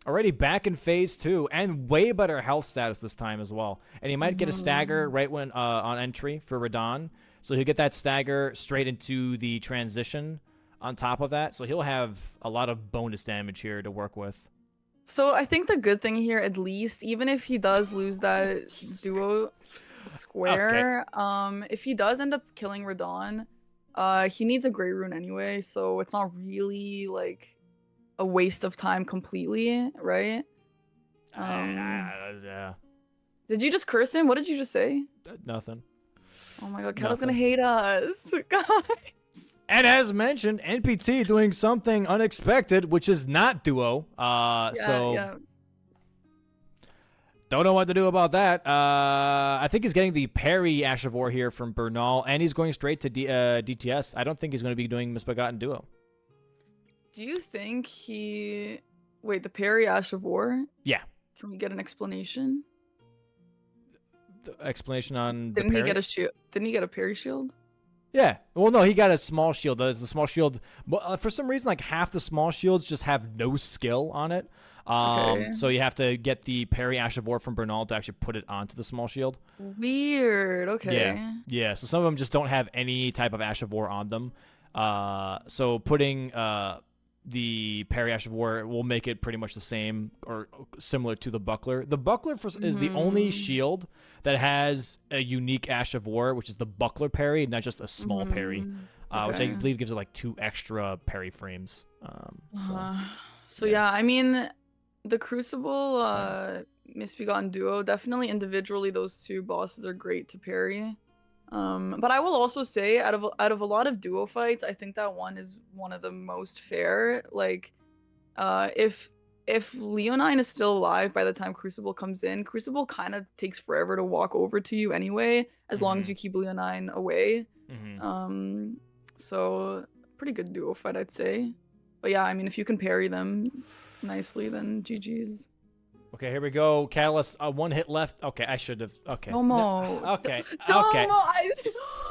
Already back in phase 2. And way better health status this time as well. And he might get a stagger right when on entry for Radon. So he'll get that stagger straight into the transition on top of that. So he'll have a lot of bonus damage here to work with. So I think the good thing here, at least, even if he does lose that duo square, if he does end up killing Radon, he needs a Grey Rune anyway, so it's not really like a waste of time completely, right? Yeah. Did you just curse him? What did you just say? Nothing. Oh my god, Kato's gonna hate us, guys. And as mentioned, NPT doing something unexpected, which is not duo. Don't know what to do about that. I think he's getting the parry Ash of War here from Bernal, and he's going straight to DTS. I don't think he's going to be doing Misbegotten Duo. Do you think he... Wait, the parry Ash of War? Yeah. Can we get an explanation? The explanation on Didn't the parry? he get a shield? Didn't he get a parry shield? Yeah. Well, no, he got a small shield. The small shield... for some reason, like half the small shields just have no skill on it. So you have to get the parry Ash of War from Bernal to actually put it onto the small shield. Weird. Okay. Yeah. So some of them just don't have any type of Ash of War on them. So putting the parry Ash of War will make it pretty much the same or similar to the buckler. The buckler is the only shield that has a unique Ash of War, which is the buckler parry, not just a small parry, which I believe gives it like 2 extra parry frames. So yeah, I mean, the Crucible, Misbegotten Duo, definitely individually those 2 bosses are great to parry. But I will also say, out of a lot of duo fights, I think that one is one of the most fair. Like, if Leonine is still alive by the time Crucible comes in, Crucible kind of takes forever to walk over to you anyway, as long as you keep Leonine away. So pretty good duo fight, I'd say. But yeah, I mean, if you can parry them nicely, then GG's. Okay, here we go. Catalyst, 1 hit left. Okay, I should have. Okay. Domo. Okay. Domo, Okay.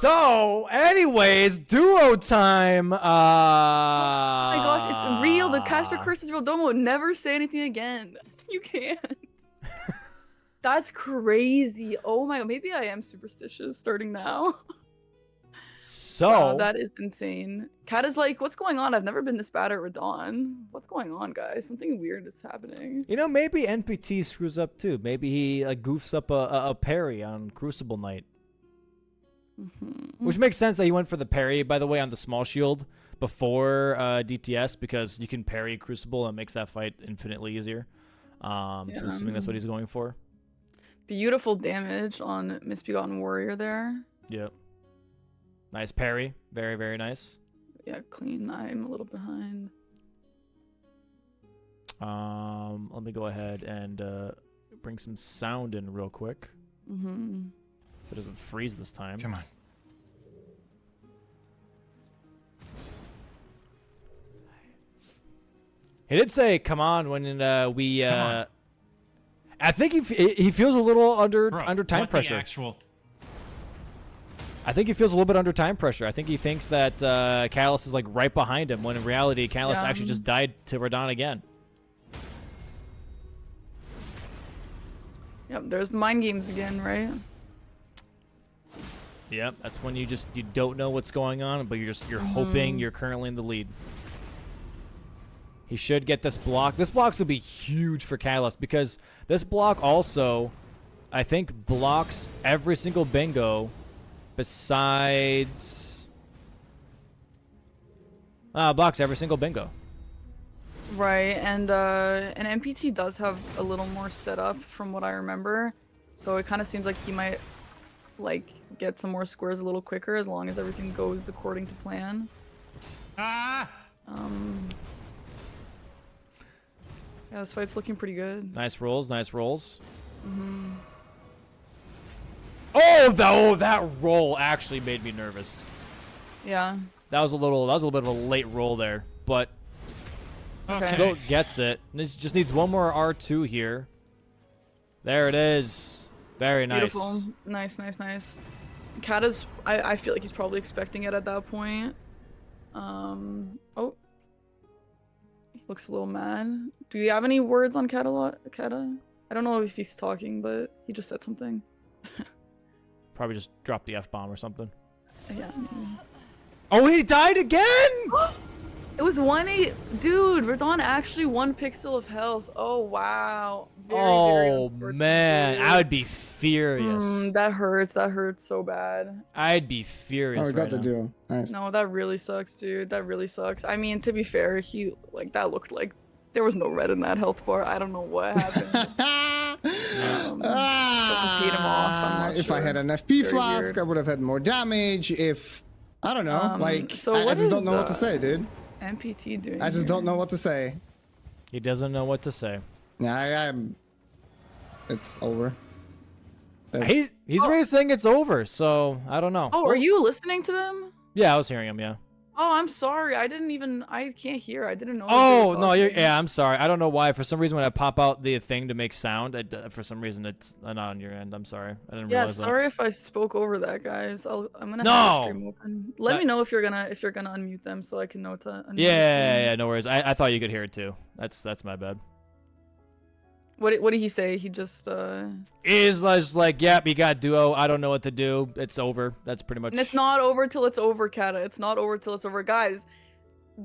So, anyways, duo time. Oh my gosh, it's real. The caster curse is real. Domo, never say anything again. You can't. That's crazy. Oh my god, maybe I am superstitious starting now. So wow, that is insane. Kat is like, what's going on? I've never been this bad at Radon. What's going on, guys? Something weird is happening. You know, maybe NPT screws up too. Maybe he goofs up a parry on Crucible Knight. Which makes sense that he went for the parry, by the way, on the small shield before DTS, because you can parry Crucible and it makes that fight infinitely easier. So assuming that's what he's going for. Beautiful damage on Misbegotten Warrior there. Yep. Nice parry. Very, very nice. Yeah, clean. I'm a little behind. Let me go ahead and bring some sound in real quick. Mm-hmm. If it doesn't freeze this time. Come on. He did say, "Come on," when we. Come on. I think he feels a little under Bro, time what pressure. The actual... I think he feels a little bit under time pressure. I think he thinks that Callus is like right behind him, when in reality, Callus actually just died to Radahn again. Yep, there's the mind games again, right? Yep, that's when you don't know what's going on, but you're hoping you're currently in the lead. He should get this block. This block's will be huge for Callus because this block also, I think, blocks every single bingo besides... blocks every single bingo. Right, and MPT does have a little more setup from what I remember, so it kind of seems like he might like get some more squares a little quicker as long as everything goes according to plan. Ah! Yeah, this fight's looking pretty good. Nice rolls, nice rolls. Oh, that roll actually made me nervous. Yeah. That was a little bit of a late roll there, but Okay. still gets it. This just needs one more R2 here. There it is. Very nice. Beautiful. Nice, nice, nice. Kata's, I feel like he's probably expecting it at that point. Oh. He looks a little mad. Do you have any words on Kata? I don't know if he's talking, but he just said something. Probably just dropped the F-bomb or something. Yeah. Maybe. Oh, he died again? It was 1-8. Dude, Radahn actually 1 pixel of health. Oh, wow. Very, very Oh, unfortunate. man. I would be furious. That hurts. That hurts so bad. I'd be furious Oh, we got right the now. duo. Nice. No, that really sucks, dude. That really sucks. I mean, to be fair, he, like, that looked like there was no red in that health bar. I don't know what happened. Someone paid him off. I'm not If I sure. had an FP Very flask, weird. I would have had more damage. If I don't know, like so I what just don't is, know what to say, dude. MPT doing I just here? don't know what to say. He doesn't know what to say. Yeah, I'm. It's over. He's already saying it's over, so I don't know. Oh, are you listening to them? Yeah, I was hearing him, yeah. Oh, I'm sorry. I can't hear. I didn't know. Oh, no, yeah, I'm sorry. I don't know why. For some reason, when I pop out the thing to make sound, for some reason, it's not on your end. I'm sorry. I didn't Yeah, realize sorry if I spoke over that, guys. I'm gonna No! have the stream open. Let me know if you're gonna unmute them so I can know to unmute that. the Yeah, stream. no worries. I thought you could hear it too. That's my bad. What did he say? He just Is just like, yep, you got duo. I don't know what to do. It's over. That's pretty much. And it's not over till it's over, Kata. It's not over till it's over, guys.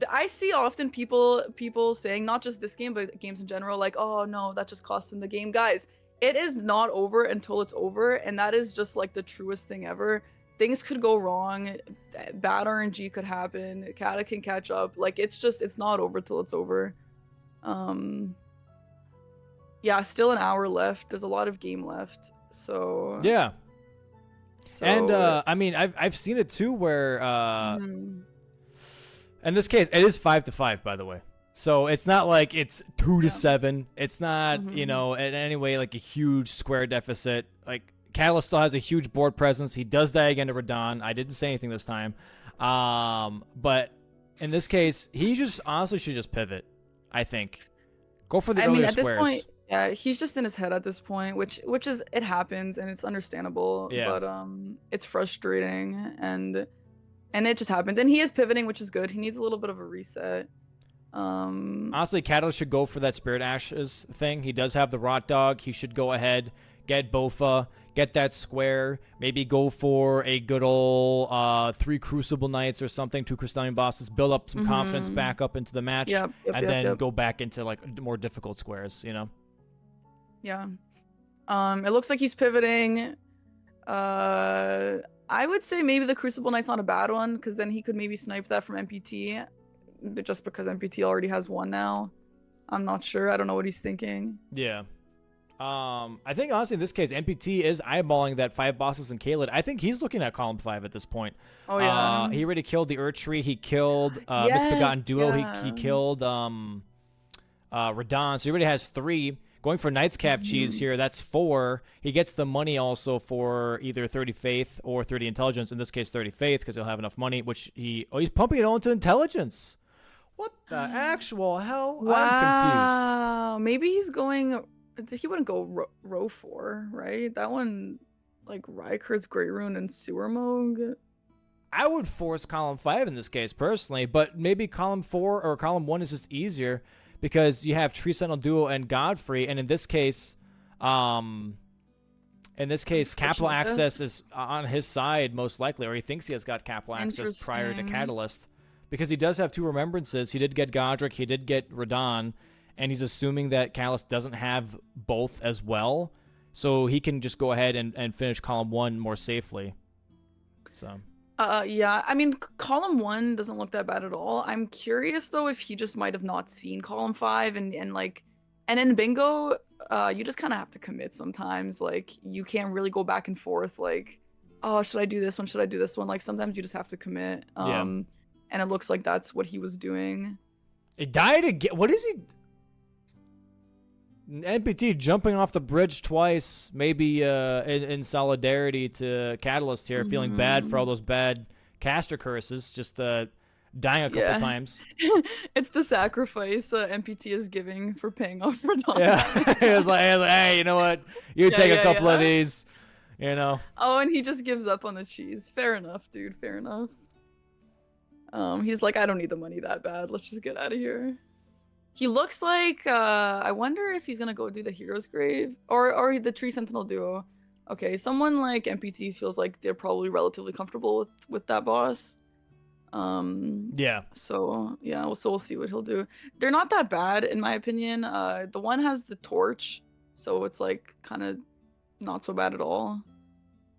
I see often people saying, not just this game but games in general, like, oh no, that just costs in the game. Guys, it is not over until it's over, and that is just like the truest thing ever. Things could go wrong, bad RNG could happen, Kata can catch up. Like, it's not over till it's over. Yeah, still an hour left. There's a lot of game left, so Yeah. So, And I mean, I've seen it too, where mhm. in this case, it is 5-5, by the way. So it's not like it's 2-7. It's not, you know, in any way like a huge square deficit. Like, Catalyst still has a huge board presence. He does die again to Radahn. I didn't say anything this time. But in this case, he just honestly should just pivot, I think. Go for the earlier at squares. this point, yeah, he's just in his head at this point, which is, it happens and it's understandable. Yeah. But it's frustrating and it just happens. And he is pivoting, which is good. He needs a little bit of a reset. Honestly, Catalyst should go for that Spirit Ashes thing. He does have the Rot Dog. He should go ahead, get Bofa, get that square, maybe go for a good old 3 Crucible Knights or something, 2 Crystalline Bosses, build up some confidence back up into the match, and then go back into like more difficult squares, you know? Yeah. It looks like he's pivoting. I would say maybe the Crucible Knight's not a bad one, because then he could maybe snipe that from MPT, but just because MPT already has one now. I'm not sure. I don't know what he's thinking. Yeah. I think honestly in this case, MPT is eyeballing that 5 bosses in Kaled. I think he's looking at column 5 at this point. Oh yeah. He already killed the Tree. He killed Yes, Misbegotten Duo. yeah. He killed Radon. So he already has 3. Going for Knight's Cap cheese here, that's 4. He gets the money also for either 30 faith or 30 intelligence. In this case, 30 faith because he'll have enough money, which he's pumping it all into intelligence. What the actual hell? I'm Wow. Maybe he's going. He wouldn't go row 4, right? That one, like Rykurt's Grey Rune and Sewer Moog. confused. I would force column 5 in this case personally, but maybe column 4 or column 1 is just easier because you have Tree Sentinel Duo and Godfrey, and in this case, capital access is on his side most likely, or he thinks he has got capital access prior to Catalyst, because he does have 2 remembrances. He did get Godric, he did get Radon, and he's assuming that Catalyst doesn't have both as well, so he can just go ahead and finish column 1 more safely. So. Yeah, I mean, column 1 doesn't look that bad at all. I'm curious though if he just might have not seen column 5 and in bingo, you just kind of have to commit sometimes. Like you can't really go back and forth. Like, oh, should I do this one? Should I do this one? Like sometimes you just have to commit. And it looks like that's what he was doing. He died again. What is he? NPT jumping off the bridge twice, maybe in solidarity to Catalyst here, feeling bad for all those bad caster curses, just dying a couple times. It's the sacrifice NPT is giving for paying off for Domo. Yeah, it was like, hey, you know what? You take a couple of these, you know. Oh, and he just gives up on the cheese. Fair enough, dude. Fair enough. He's like, I don't need the money that bad. Let's just get out of here. He looks like, I wonder if he's gonna go do the Hero's Grave or the Tree Sentinel Duo. Okay, someone like MPT feels like they're probably relatively comfortable with that boss. Yeah. So yeah, so we'll see what he'll do. They're not that bad in my opinion. The one has the torch, so it's like kind of not so bad at all.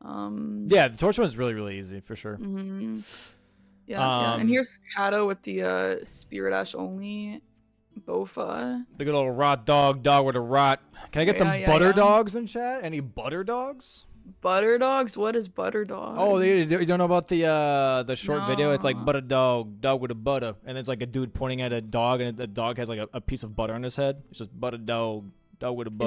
Yeah, the torch one's really, really easy for sure. Yeah, and here's Kato with the Spirit Ash only. Bofa. The good old rot dog with a rot. Can I get some butter dogs in chat? Any butter dogs? Butter dogs? What is butter dog? Oh, you don't know about the short video? It's like butter dog with a butter, and it's like a dude pointing at a dog, and the dog has like a piece of butter on his head. It's just butter dog with a butter.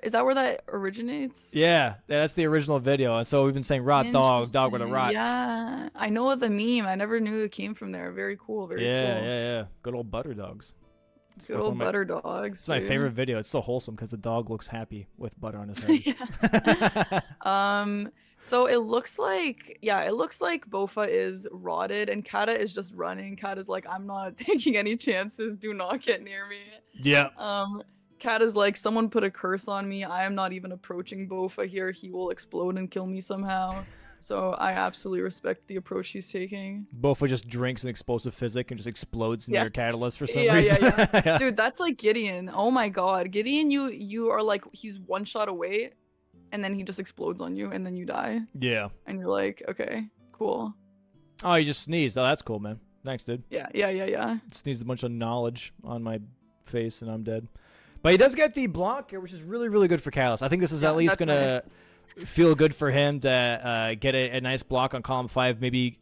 Is that where that originates? Yeah, that's the original video, and so we've been saying rot dog with a rot. Yeah, I know the meme. I never knew it came from there. Very cool. Very cool. Yeah. Good old butter dogs. Good old butter dogs. It's my favorite video. It's so wholesome because the dog looks happy with butter on his head. So it looks like Bofa is rotted and Kata is just running. Kata's like, I'm not taking any chances. Do not get near me. Yeah. Kata's like, someone put a curse on me. I am not even approaching Bofa here. He will explode and kill me somehow. So I absolutely respect the approach he's taking. Bofa just drinks an explosive physic and just explodes near Catalyst for some reason. Yeah. Dude, that's like Gideon. Oh my god. Gideon, you are like, he's one shot away and then he just explodes on you and then you die. Yeah. And you're like, okay, cool. Oh, you just sneezed. Oh, that's cool, man. Thanks, dude. Yeah. Sneezed a bunch of knowledge on my face and I'm dead. But he does get the block here, which is really, really good for Catalyst. I think this is at least going to feel good for him to get a nice block on column 5, maybe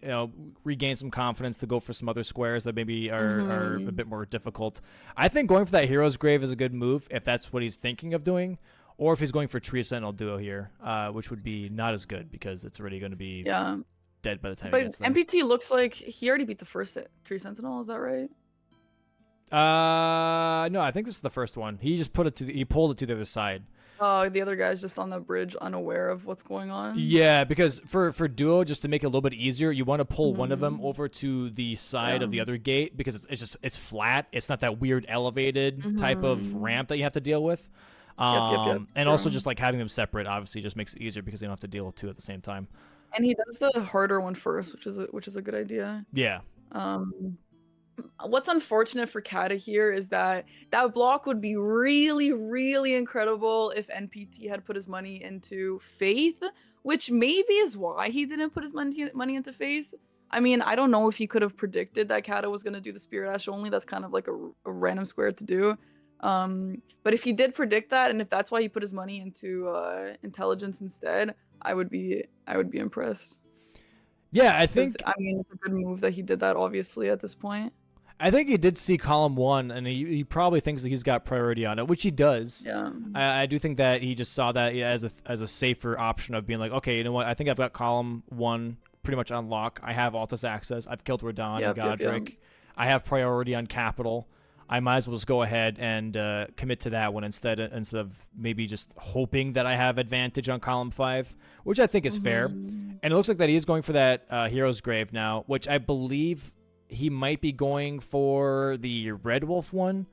regain some confidence to go for some other squares that maybe are a bit more difficult. I think going for that Hero's Grave is a good move if that's what he's thinking of doing, or if he's going for Tree Sentinel Duo here, which would be not as good because it's already going to be dead by the time he gets there. MPT looks like he already beat the first Tree Sentinel, is that right? No, I think this is the first one. He just pulled it to the other side. Oh, the other guy's just on the bridge, unaware of what's going on. Yeah, because for duo, just to make it a little bit easier, you want to pull one of them over to the side of the other gate because it's flat. It's not that weird elevated type of ramp that you have to deal with. And also just like having them separate obviously just makes it easier because you don't have to deal with 2 at the same time. And he does the harder one first, which is a good idea. Yeah. What's unfortunate for Kata here is that block would be really, really incredible if NPT had put his money into Faith, which maybe is why he didn't put his money into Faith. I mean, I don't know if he could have predicted that Kata was going to do the Spirit Ash only. That's kind of like a random square to do. But if he did predict that, and if that's why he put his money into intelligence instead, I would be impressed. Yeah, I think I mean, it's a good move that he did that. Obviously, at this point. I think he did see column 1, and he probably thinks that he's got priority on it, which he does. Yeah. I do think that he just saw that as a safer option of being like, okay, you know what? I think I've got column 1 pretty much on lock. I have Altus access. I've killed Radon and Godric. Yep. I have priority on capital. I might as well just go ahead and commit to that one instead of maybe just hoping that I have advantage on column 5, which I think is fair. And it looks like that he is going for that Hero's Grave now, which I believe he might be going for the Red Wolf one,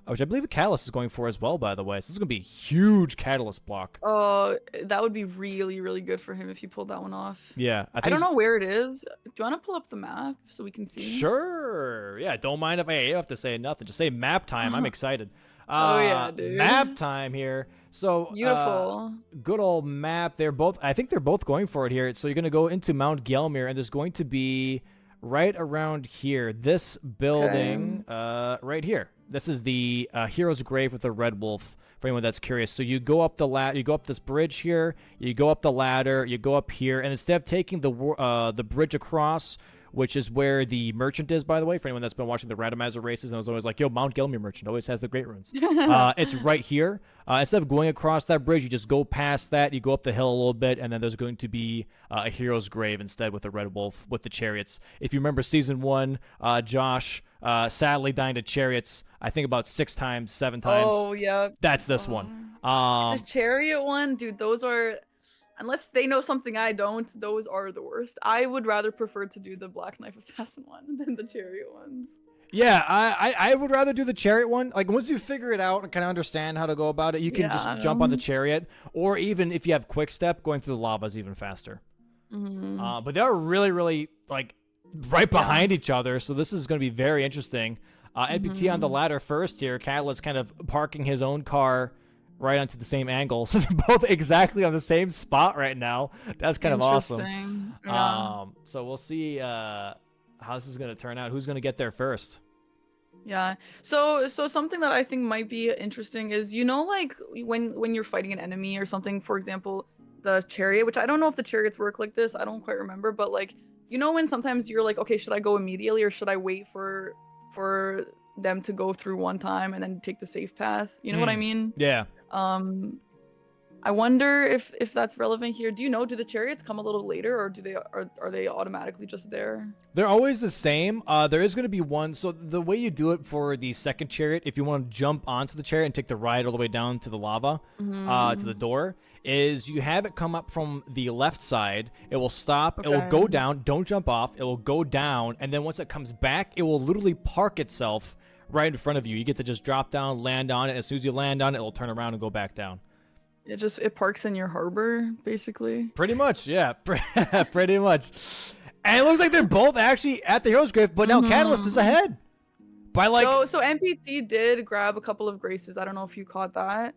which I believe a Catalyst is going for as well, by the way. So this is going to be a huge Catalyst block. Oh, that would be really, really good for him if he pulled that one off. Yeah. I don't know where it is. Do you want to pull up the map so we can see? Sure. Yeah, don't mind if you have to say nothing. Just say map time. I'm excited. Oh, yeah, dude. Map time here. So Beautiful. Good old map. I think they're both going for it here. So you're going to go into Mount Gelmir, and there's going to be right around here, this building, right here. This is the Hero's Grave with the Red Wolf, for anyone that's curious. So you go up you go up this bridge here, you go up the ladder, you go up here, and instead of taking the bridge across, which is where the merchant is, by the way, for anyone that's been watching the randomizer races and was always like, yo, Mount Gelmir merchant always has the great runes. It's right here. Instead of going across that bridge, you just go past that, you go up the hill a little bit, and then there's going to be a Hero's Grave instead with the Red Wolf, with the chariots. If you remember Season 1, Josh sadly dying to chariots, I think about 6 times, 7 times. Oh, yeah. That's this one. It's a chariot one? Dude, those are... Unless they know something I don't, those are the worst. I would rather prefer to do the Black Knife Assassin one than the chariot ones. Yeah, I would rather do the chariot one. Like, once you figure it out and kind of understand how to go about it, you can just jump on the chariot. Or even if you have quick step, going through the lava is even faster. But they're really, really, like, right behind each other. So this is going to be very interesting. NPT on the ladder first here. Catalyst kind of parking his own car right onto the same angle. So they're both exactly on the same spot right now. That's kind of awesome. Yeah. So we'll see how this is going to turn out. Who's going to get there first? Yeah. So something that I think might be interesting is, you know, like when you're fighting an enemy or something, for example, the chariot, which I don't know if the chariots work like this. I don't quite remember, but like, you know, when sometimes you're like, okay, should I go immediately or should I wait for them to go through one time and then take the safe path? You know what I mean? Yeah. I wonder if that's relevant here. Do you know, do the chariots come a little later, or are they automatically just there? They're always the same. There is going to be one. So the way you do it for the second chariot, if you want to jump onto the chariot and take the ride all the way down to the lava, to the door, is you have it come up from the left side. It will stop. Okay. It will go down. Don't jump off. It will go down. And then once it comes back, it will literally park itself right in front of you. You get to just drop down, land on it. As soon as you land on it, it'll turn around and go back down. It parks in your harbor, basically. Pretty much, yeah. Pretty much. And it looks like they're both actually at the Hero's Grave, but now Catalyst is ahead. By like... So NPT did grab a couple of graces. I don't know if you caught that.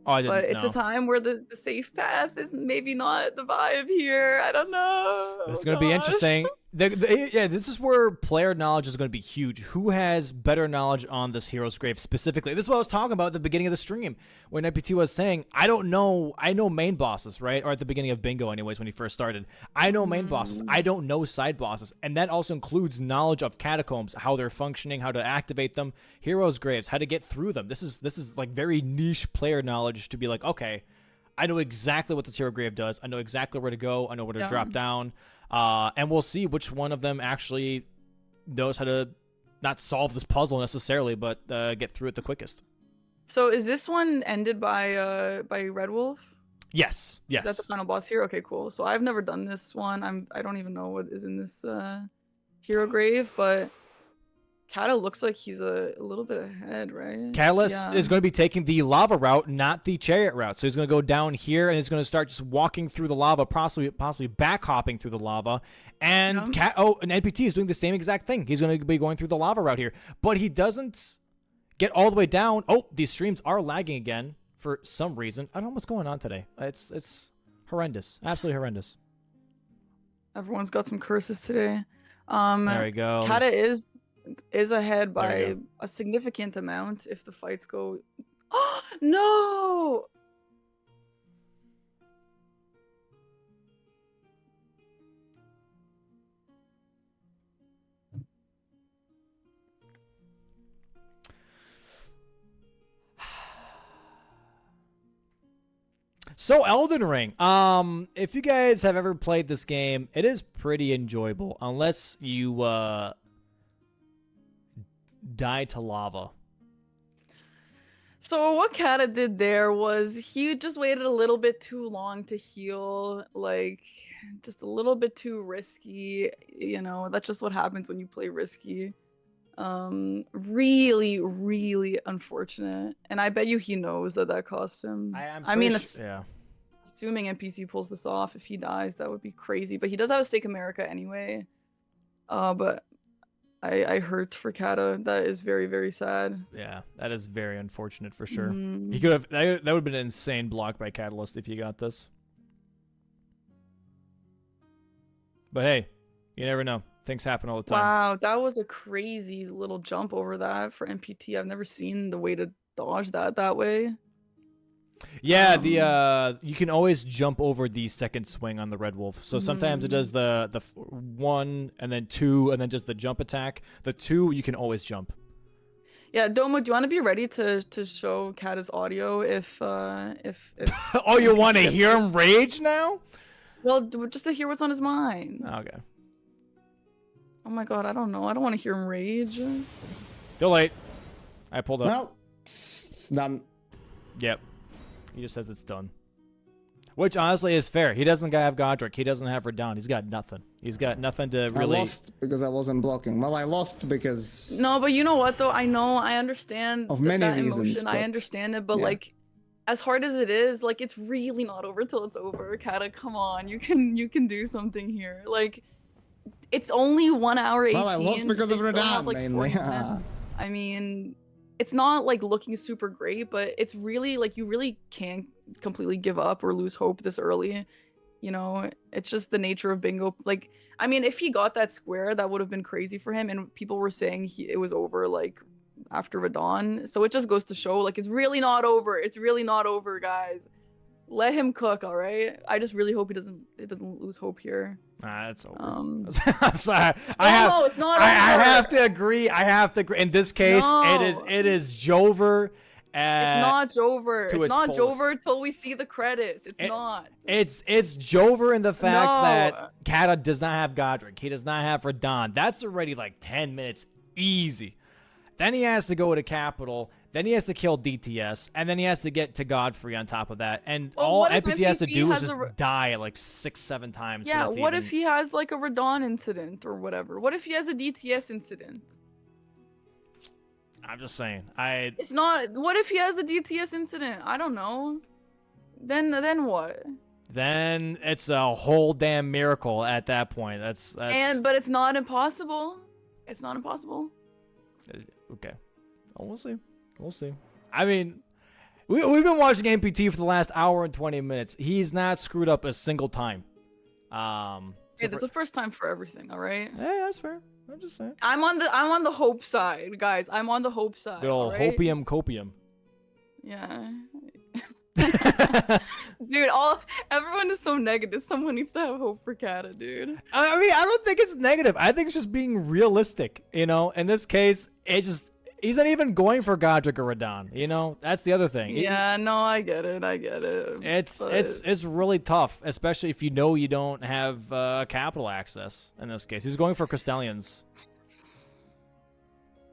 Oh, I didn't But it's know. a time where the safe path is maybe not the vibe here. I don't know. It's going to be interesting. Yeah, this is where player knowledge is going to be huge. Who has better knowledge on this Hero's Grave specifically? This is what I was talking about at the beginning of the stream when NPT was saying, I don't know. I know main bosses, right? Or at the beginning of Bingo anyways when he first started. I know main bosses. I don't know side bosses. And that also includes knowledge of catacombs, how they're functioning, how to activate them, Hero's Graves, how to get through them. This is like very niche player knowledge to be like, okay, I know exactly what this Hero Grave does. I know exactly where to go. I know where to drop down. And we'll see which one of them actually knows how to not solve this puzzle necessarily, but get through it the quickest. So is this one ended by Red Wolf? Yes. Yes. Is that the final boss here? Okay, cool. So I've never done this one. I don't even know what is in this Hero Grave, but Kata looks like he's a little bit ahead, right? Catalyst is going to be taking the lava route, not the chariot route. So he's going to go down here and he's going to start just walking through the lava, possibly back hopping through the lava. And an NPT is doing the same exact thing. He's going to be going through the lava route here, but he doesn't get all the way down. Oh, these streams are lagging again for some reason. I don't know what's going on today. It's horrendous, absolutely horrendous. Everyone's got some curses today. There we go. Kata is is ahead There you by go. a significant amount if the fights go. No! So Elden Ring. If you guys have ever played this game, it is pretty enjoyable unless you die to lava. So what Kata did there was he just waited a little bit too long to heal, like just a little bit too risky. You know, that's just what happens when you play risky. Really, really unfortunate. And I bet you he knows that that cost him. I mean, yeah. assuming NPC pulls this off, if he dies, that would be crazy. But he does have a stake America anyway. But I hurt for Kata. That is very, very sad. Yeah, that is very unfortunate for sure. Mm. He could have that would have been an insane block by Catalyst if you got this. But hey, you never know. Things happen all the time. Wow, that was a crazy little jump over that for NPT. I've never seen the way to dodge that way. Yeah, the you can always jump over the second swing on the Red Wolf. So sometimes it does the 1 and then 2 and then just the jump attack. The 2 you can always jump. Yeah, Domo, do you want to be ready to show Kata's audio if Oh, you want to hear him rage now? well, just to hear what's on his mind. Okay. Oh my god, I don't know. I don't want to hear him rage. Too late. I pulled up. Well, it's done. Yep. He just says it's done. Which honestly is fair. He doesn't have Godric. He doesn't have Radon. He's got nothing. He's got nothing to really. I lost because I wasn't blocking. Well, I lost because. No, but you know what though? I know, I understand Of many that reasons, emotion. I but- understand it, but yeah. like, as hard as it is, like it's really not over till it's over. Kata, come on, you can do something here. Like, it's only 1 hour 18. Well, I lost because They of still have, Radon, like, mainly. 40 minutes. I mean, it's not like looking super great, but it's really like you really can't completely give up or lose hope this early. You know, it's just the nature of bingo. Like, I mean, if he got that square, that would have been crazy for him. And people were saying it was over like after Radon. So it just goes to show like it's really not over. It's really not over, guys. Let him cook, all right? I just really hope he doesn't lose hope here. Nah, it's over. Um, I'm sorry. no, it's not I over. have to agree. I have to agree. In this case, No. it is Jover. It's not Jover. to It's its not fullest. Jover till we see the credits. It's not. It's Jover in the fact No. that Kata does not have Godric. He does not have Radon. That's already like 10 minutes easy. Then he has to go to Capital. Then he has to kill DTS, and then he has to get to Godfrey on top of that. And Well, all what if NPT has to NPC do is has just a die like 6-7 times. for Yeah, that to what even- if he has like a Radon incident or whatever? What if he has a DTS incident? I'm just saying. It's not. What if he has a DTS incident? I don't know. Then what? Then it's a whole damn miracle at that point. That's But it's not impossible. It's not impossible. okay. Oh, we'll see. We'll see. I mean, we've been watching NPT for the last hour and 20 minutes. He's not screwed up a single time. Hey, there's a first time for everything, all right? Hey, that's fair. I'm just saying. I'm on the hope side, guys. I'm on the hope side. Good old alright? hopium copium. Yeah. Dude, everyone is so negative. Someone needs to have hope for Kata, dude. I mean, I don't think it's negative. I think it's just being realistic. You know, in this case, he's not even going for Godric or Radon. You know, that's the other thing. Yeah, no, I get it. It's really tough, especially if you know you don't have capital access. In this case, he's going for Crystallians.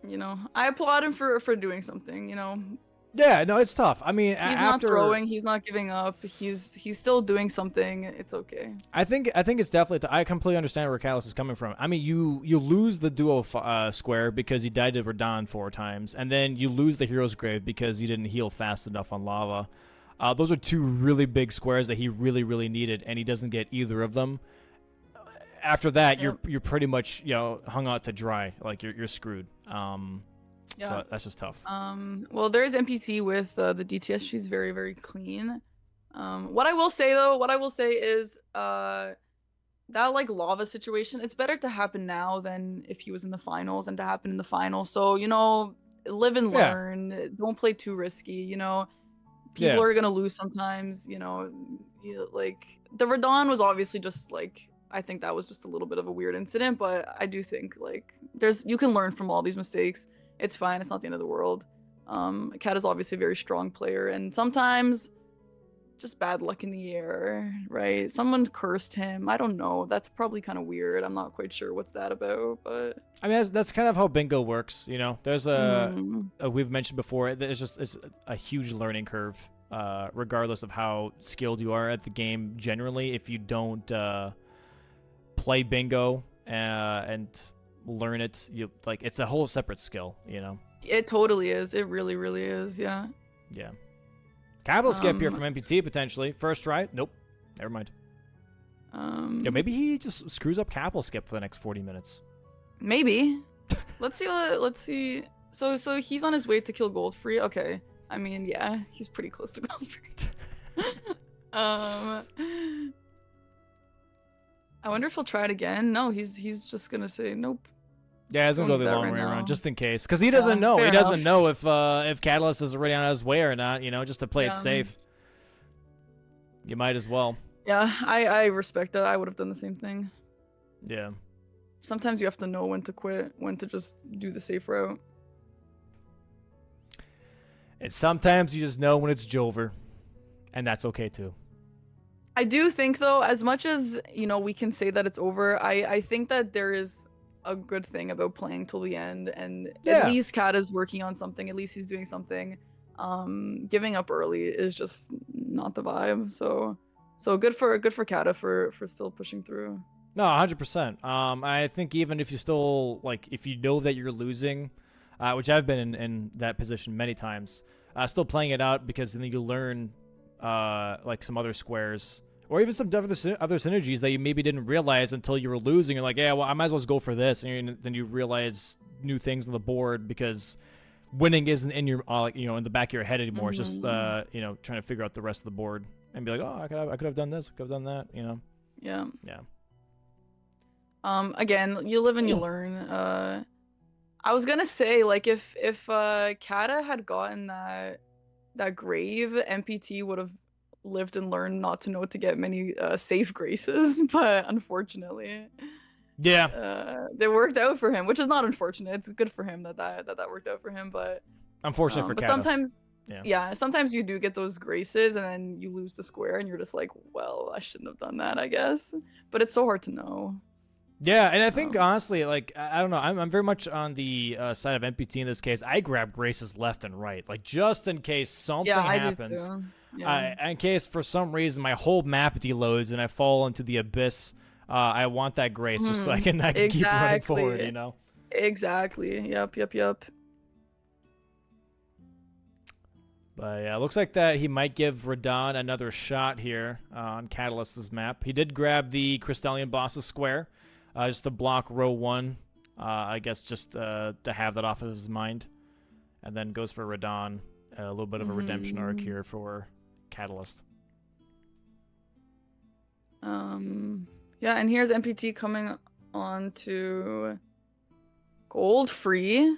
You know, I applaud him for doing something. You know, Yeah, no, it's tough. I mean, he's not throwing, he's not giving up. He's still doing something. It's okay. I think it's definitely. I completely understand where Callus is coming from. I mean, you lose the duo square because you died to Radon 4 times, and then you lose the hero's grave because you didn't heal fast enough on lava. Those are 2 really big squares that he really, really needed, and he doesn't get either of them. After that, Yep. you're pretty much hung out to dry. Like you're screwed. Yeah. So that's just tough. Well, there's NPT with the DTS. She's very, very clean. What I will say though, is that like lava situation, it's better to happen now than if he was in the finals and to happen in the finals. So, you know, live and Yeah. learn. Don't play too risky, you know. Yeah. People are gonna lose sometimes, you know. Like the Radon was obviously just like, I think that was just a little bit of a weird incident, but I do think like you can learn from all these mistakes. It's fine. It's not the end of the world. Cat is obviously a very strong player, and sometimes just bad luck in the air, right? Someone cursed him. I don't know. That's probably kind of weird. I'm not quite sure what's that about, but I mean, that's kind of how bingo works. You know, there's a Mhm. we've mentioned before. It's a huge learning curve, regardless of how skilled you are at the game. Generally, if you don't play bingo and learn it, it's a whole separate skill. You know. It totally is. It really, really is. Yeah. Yeah. Capital skip here from MPT potentially. First try. Nope. Never mind. Yeah, maybe he just screws up capital skip for the next 40 minutes. Maybe. Let's see. So he's on his way to kill Goldfree. Okay. I mean, yeah, he's pretty close to Goldfree. I wonder if he'll try it again. No, he's just gonna say nope. Yeah, he's gonna Don't go do the that long right way now. around just in case, because he doesn't know. fair He doesn't enough. know if Catalyst is already on his way or not. You know, just to play Yeah. it safe. You might as well. Yeah, I respect that. I would have done the same thing. Yeah. Sometimes you have to know when to quit, when to just do the safe route. And sometimes you just know when it's Jover, and that's okay too. I do think though, as much as, you know, we can say that it's over, I think that there is a good thing about playing till the end, and Yeah. at least Kat is working on something, at least he's doing something. Giving up early is just not the vibe. So good for Kata for still pushing through. No, 100%. I think even if you still if you know that you're losing, which I've been in that position many times, still playing it out because then you learn some other squares or even some other synergies that you maybe didn't realize until you were losing. You're like, yeah, well, I might as well just go for this, and then you realize new things on the board because winning isn't in your in the back of your head anymore. It's just trying to figure out the rest of the board and be like, oh, I could have done this, I could have done that. You know. Yeah. Yeah. Again, you live and you learn. I was gonna say, like, if Kata had gotten that grave, MPT would have lived and learned not to know to get many safe graces, but unfortunately, Yeah. they worked out for him, which is not unfortunate. It's good for him that worked out for him, but Unfortunate for but Kata. sometimes Yeah. sometimes you do get those graces and then you lose the square and you're just like, well, I shouldn't have done that, I guess. But it's so hard to know. Yeah, and I think honestly, I don't know, I'm very much on the side of MPT in this case. I grab graces left and right, just in case something happens. I do too. Yeah. In case for some reason my whole map deloads and I fall into the abyss, I want that grace just so I can keep running forward. You know. Exactly. Yep. But yeah, it looks like that he might give Radon another shot here on Catalyst's map. He did grab the Crystallian Boss's square. Just to block row 1, I guess just to have that off of his mind. And then goes for Radon, a little bit of a redemption arc here for Catalyst. Yeah, and here's MPT coming on to Goldfree.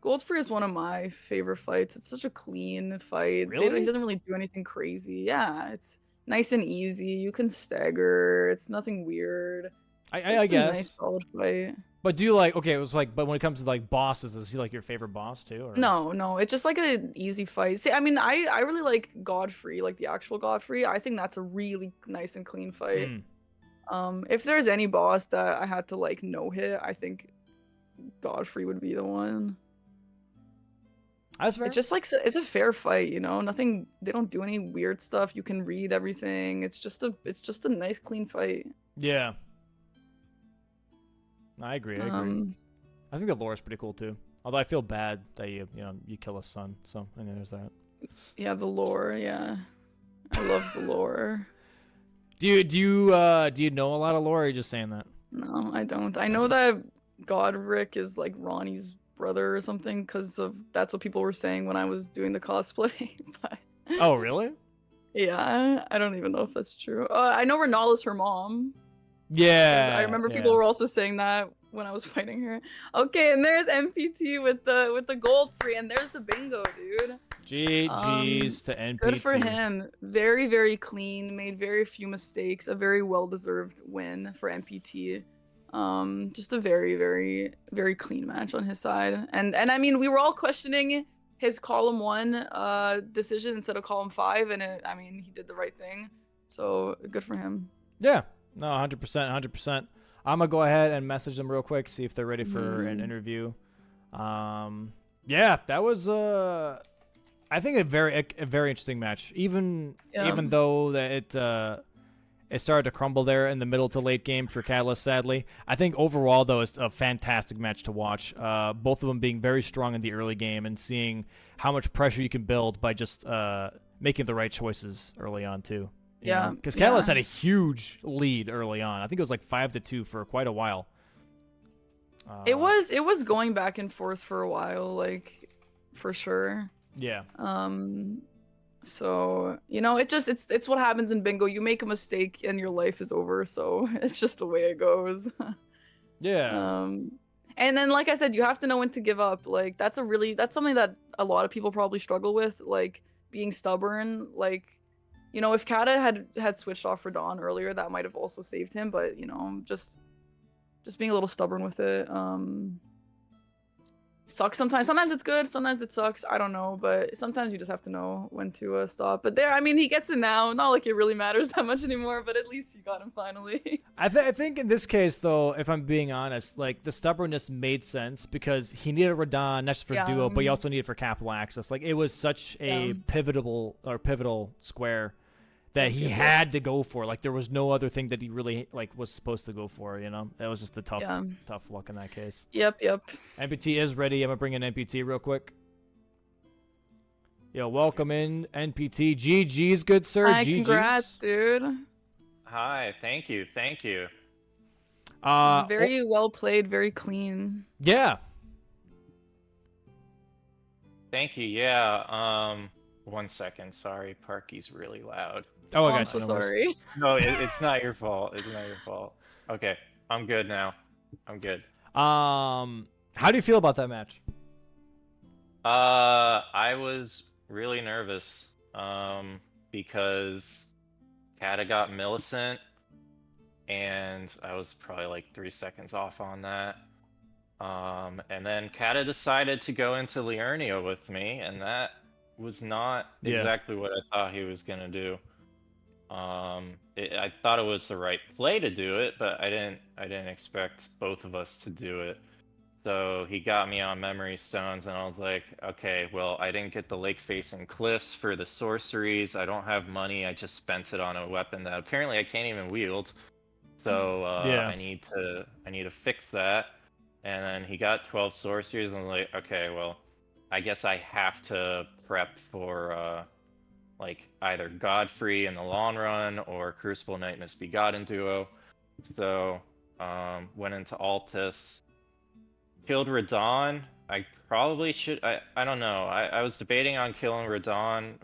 Goldfree is one of my favorite fights. It's such a clean fight. Really? He doesn't really do anything crazy. Yeah, it's nice and easy. You can stagger. It's nothing weird. I It's a guess. nice, solid fight. But do you okay, it was but when it comes to bosses, is he your favorite boss too? Or? No, it's just an easy fight. See, I mean, I really like Godfrey, the actual Godfrey. I think that's a really nice and clean fight. If there's any boss that I had to no hit, I think Godfrey would be the one. That's fair. It's just it's a fair fight, nothing, they don't do any weird stuff. You can read everything. It's just a nice clean fight. Yeah. I agree. I think the lore is pretty cool too. Although I feel bad that you kill his son. So I know there's that. Yeah, the lore. Yeah, I love the lore. Do you know a lot of lore? Or are you just saying that? No, I don't. I know that Godric is Ronnie's brother or something because that's what people were saying when I was doing the cosplay. But Oh really? yeah, I don't even know if that's true. I know Renala's her mom. Yeah. I remember yeah. people were also saying that when I was fighting her. Okay, and there's MPT with the gold free, and there's the bingo, dude. GG's to NPT. Good for him. Very, very clean. Made very few mistakes. A very well-deserved win for MPT. Just a very, very, very clean match on his side. And I mean, we were all questioning his column 1 decision instead of column 5, and I mean, he did the right thing. So good for him. Yeah. No, 100%, 100%. I'm gonna go ahead and message them real quick, see if they're ready for an interview. Yeah, that was I think a very interesting match. Even though that it started to crumble there in the middle to late game for Catalyst, sadly. I think overall though it's a fantastic match to watch. Both of them being very strong in the early game and seeing how much pressure you can build by just making the right choices early on too. Yeah, because Catalyst had a huge lead early on. I think it was like 5-2 for quite a while. It was going back and forth for a while, like for sure. Yeah. So it's what happens in bingo. You make a mistake and your life is over. So it's just the way it goes. Yeah. And then like I said, you have to know when to give up. Like that's something that a lot of people probably struggle with, like being stubborn. Like, if Kata had switched off for Dawn earlier, that might have also saved him. But just being a little stubborn with it. Sucks sometimes. Sometimes it's good. Sometimes it sucks. I don't know, but sometimes you just have to know when to stop. But I mean, he gets it now. Not like it really matters that much anymore, but at least he got him finally. I think in this case, though, if I'm being honest, like the stubbornness made sense because he needed Radon, not just for duo, but he also needed for capital access. Like it was such a pivotal square that he had to go for. Like there was no other thing that he really was supposed to go for. That was just the tough luck in that case. Yep. NPT is ready. I'm gonna bring in NPT real quick. Yo, welcome in NPT. GG's, good sir. Hi, GG's. congrats, dude. Hi, thank you. Very well played, very clean. Yeah. Thank you. Yeah. 1 second. Sorry, Parky's really loud. Oh, I got I'm you. so No worries. sorry. No, it's not your fault. It's not your fault. Okay, I'm good now. I'm good. How do you feel about that match? I was really nervous. Because Kata got Millicent, and I was probably like 3 seconds off on that. And then Kata decided to go into Liurnia with me, and that was not exactly what I thought he was gonna do. I thought it was the right play to do it, but I didn't expect both of us to do it. So he got me on memory stones, and I was like, okay, well, I didn't get the lake-facing cliffs for the sorceries. I don't have money. I just spent it on a weapon that apparently I can't even wield. So I need to fix that. And then he got 12 sorceries, and I was like, okay, well, I guess I have to prep for either Godfrey in the long run or Crucible Knight Misbegotten duo. So went into Altus, killed Radon. I probably should. I don't know. I was debating on killing Radon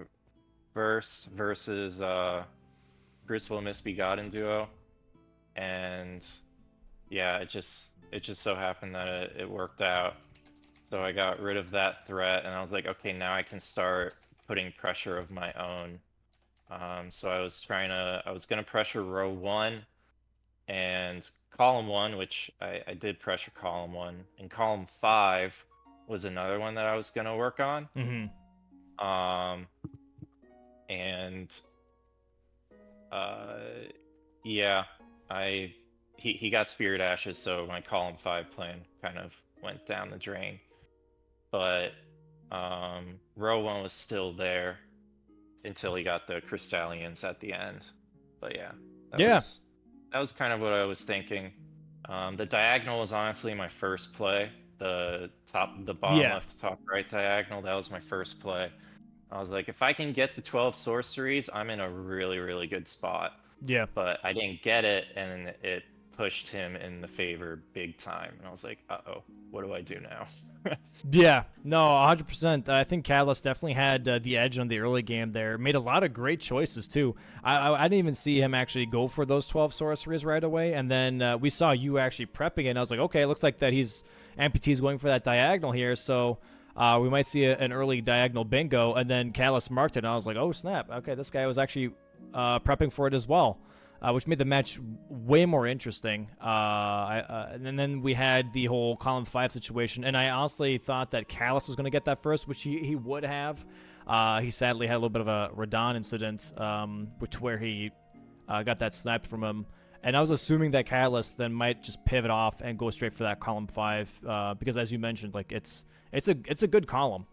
versus Crucible Misbegotten duo, and yeah, it just so happened that it worked out. So I got rid of that threat, and I was like, okay, now I can start putting pressure of my own. So I was gonna pressure row 1 and column 1, which I did pressure column 1, and column 5 was another one that I was gonna work on. And yeah, he got Spirit Ashes, so my column 5 plan kind of went down the drain. But row 1 was still there until he got the Crystallians at the end. But yeah, that was kind of what I was thinking. The diagonal was honestly my first play. The bottom left, top right diagonal, that was my first play. I was like, if I can get the 12 sorceries, I'm in a really, really good spot. Yeah. But I didn't get it, and it pushed him in the favor big time. And I was like, uh-oh, what do I do now? Yeah, no, 100%. I think Catalyst definitely had the edge on the early game there. Made a lot of great choices, too. I didn't even see him actually go for those 12 sorceries right away. And then we saw you actually prepping it. And I was like, okay, it looks like that Amputee's going for that diagonal here. So we might see an early diagonal bingo. And then Catalyst marked it. And I was like, oh, snap. Okay, this guy was actually prepping for it as well. Which made the match way more interesting. And then we had the whole column 5 situation, and I honestly thought that Callus was going to get that first, which he would have. He sadly had a little bit of a Radon incident, where he got that sniped from him. And I was assuming that Callus then might just pivot off and go straight for that column 5, because as you mentioned, like it's a good column.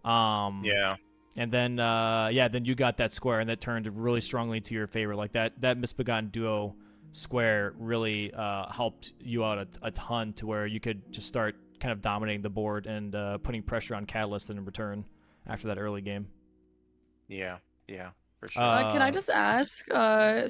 Yeah. And then, then you got that square, and that turned really strongly to your favor. Like that Misbegotten Duo square really helped you out a ton, to where you could just start kind of dominating the board and putting pressure on Catalyst in return after that early game. Yeah, for sure. Can I just ask?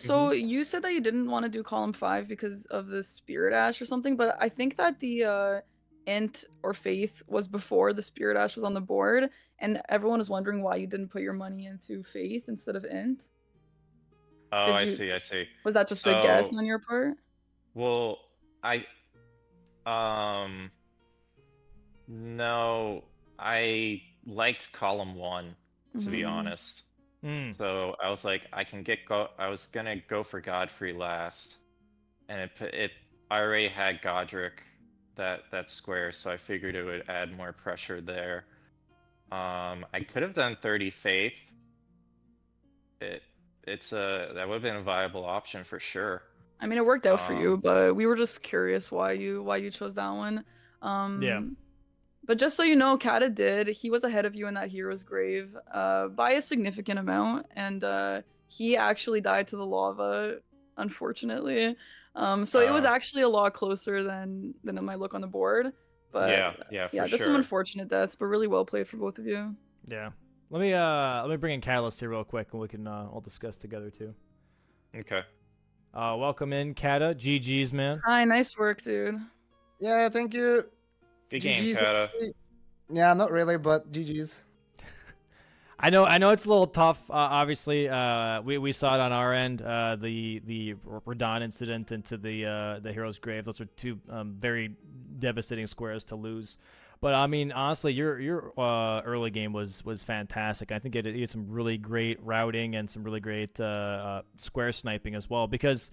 So you said that you didn't want to do column 5 because of the Spirit Ash or something, but I think that the Int or Faith was before the Spirit Ash was on the board, and everyone is wondering why you didn't put your money into Faith instead of Int. Oh, I see. Was that just a guess on your part? Well, no, I liked column 1, to be honest. So I was like, I was gonna go for Godfrey last, and I already had Godric that square, so I figured it would add more pressure there. I could have done 30 Faith. That would have been a viable option for sure. I mean, it worked out for you, but we were just curious why you chose that one. Yeah. But just so you know, Kata he was ahead of you in that Hero's Grave by a significant amount, and he actually died to the lava, unfortunately. So it was actually a lot closer than it might look on the board. But yeah, for just sure. some unfortunate deaths, but really well played for both of you. Yeah. Let me bring in Catalyst here real quick, and we can all discuss together too. Okay. Welcome in, Kata. GG's, man. Hi, nice work, dude. Yeah, thank you. Good game, GG's. Kata. Yeah, not really, but GG's. I know it's a little tough. Obviously, we saw it on our end. The Radon incident into the Hero's Grave. Those are two very devastating squares to lose. But I mean, honestly, your early game was fantastic. I think it had some really great routing and some really great square sniping as well. Because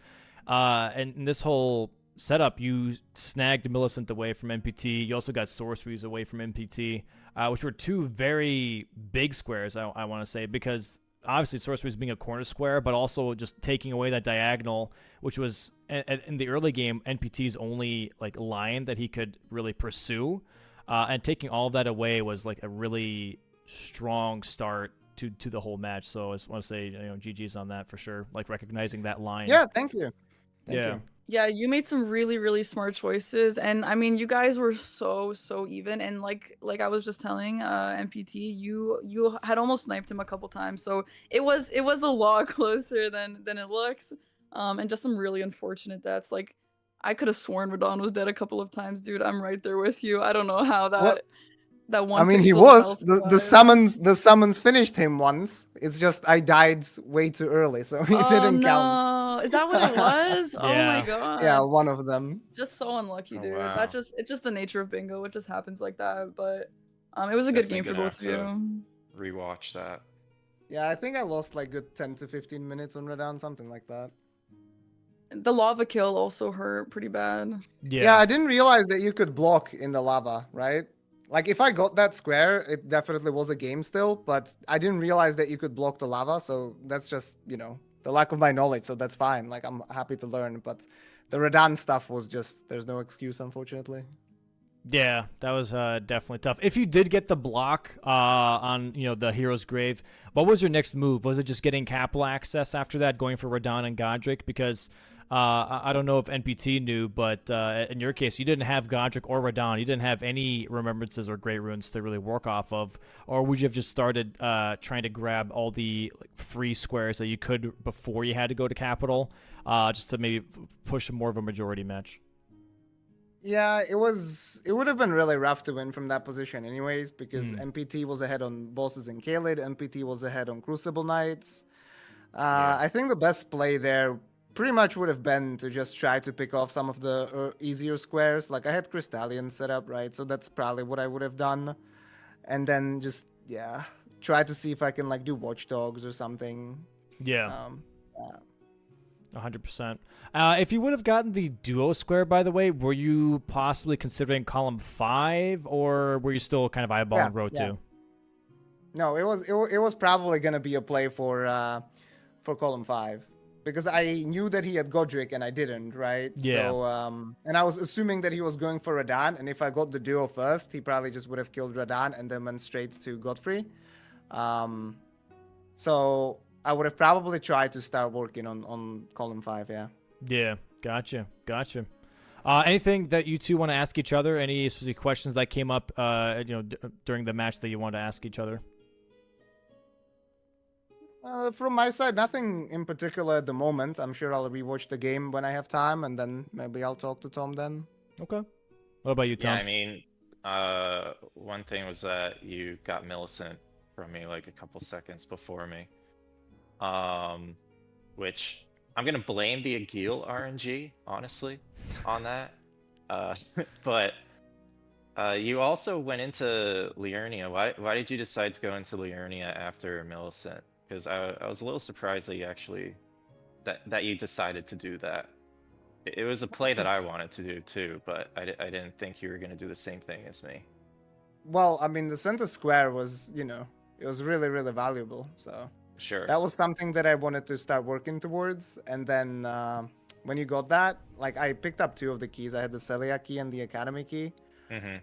in this whole setup, you snagged Millicent away from MPT. You also got Sorceries away from MPT, which were two very big squares, I want to say, because obviously Sorceries being a corner square, but also just taking away that diagonal, which was in the early game NPT's only like line that he could really pursue, and taking all of that away was like a really strong start to the whole match. So I just want to say, GG's on that for sure, like recognizing that line. Yeah, thank you. Thank Yeah. you. Yeah, you made some really, really smart choices, and I mean, you guys were so even. And like I was just telling MPT, you had almost sniped him a couple times, so it was a lot closer than it looks. And just some really unfortunate deaths. Like I could have sworn Radon was dead a couple of times, dude. I'm right there with you. I don't know how that one. I mean, he pixel was health the summons finished him once. It's just I died way too early, so he didn't count. Is that what it was? Oh Yeah. my god. Yeah, one of them. Just so unlucky, Oh, dude. wow. It's just the nature of bingo. It just happens like that. But it was a good game for Definitely both of gonna you. Rewatch that. Yeah, I think I lost like good 10 to 15 minutes on Radon, something like that. The lava kill also hurt pretty bad. Yeah, I didn't realize that you could block in the lava, right? Like if I got that square, it definitely was a game still, but I didn't realize that you could block the lava, so that's just, the lack of my knowledge, so that's fine. Like I'm happy to learn, but the Radon stuff was just, there's no excuse, unfortunately. Yeah, that was definitely tough. If you did get the block on the Hero's Grave, what was your next move? Was it just getting capital access after that, going for Radon and Godric? Because I don't know if NPT knew, but in your case, you didn't have Godric or Radon. You didn't have any remembrances or great runes to really work off of, or would you have just started trying to grab all the free squares that you could before you had to go to Capital, just to maybe push more of a majority match? Yeah, it would have been really rough to win from that position anyways, because MPT was ahead on bosses in Kaled, MPT was ahead on Crucible Knights. I think the best play there pretty much would have been to just try to pick off some of the easier squares. Like I had Crystallion set up, right? So that's probably what I would have done. And then just, yeah, try to see if I can like do Watchdogs or something. Yeah. 100%. If you would have gotten the duo square, by the way, were you possibly considering column 5, or were you still kind of eyeballing row 2? No, it was probably gonna be a play for column 5, because I knew that he had Godric and I didn't, right? Yeah. So and I was assuming that he was going for Radahn, and if I got the duo first, he probably just would have killed Radahn and then went straight to Godfrey. So I would have probably tried to start working on column 5, yeah. Yeah, gotcha. Anything that you two want to ask each other? Any specific questions that came up, during the match that you want to ask each other? From my side, nothing in particular at the moment. I'm sure I'll rewatch the game when I have time, and then maybe I'll talk to Tom then. Okay. What about you, Tom? Yeah, I mean, one thing was that you got Millicent from me like a couple seconds before me. Which I'm gonna blame the Agil RNG, honestly, on that. But you also went into Liurnia. Why did you decide to go into Liurnia after Millicent? Because I was a little surprised that you actually that you decided to do that. It was a play that I wanted to do too, but I didn't think you were gonna do the same thing as me. Well, I mean, the center square was, it was really, really valuable. So Sure. that was something that I wanted to start working towards. And then when you got that, like I picked up 2 of the keys. I had the Celia key and the Academy key.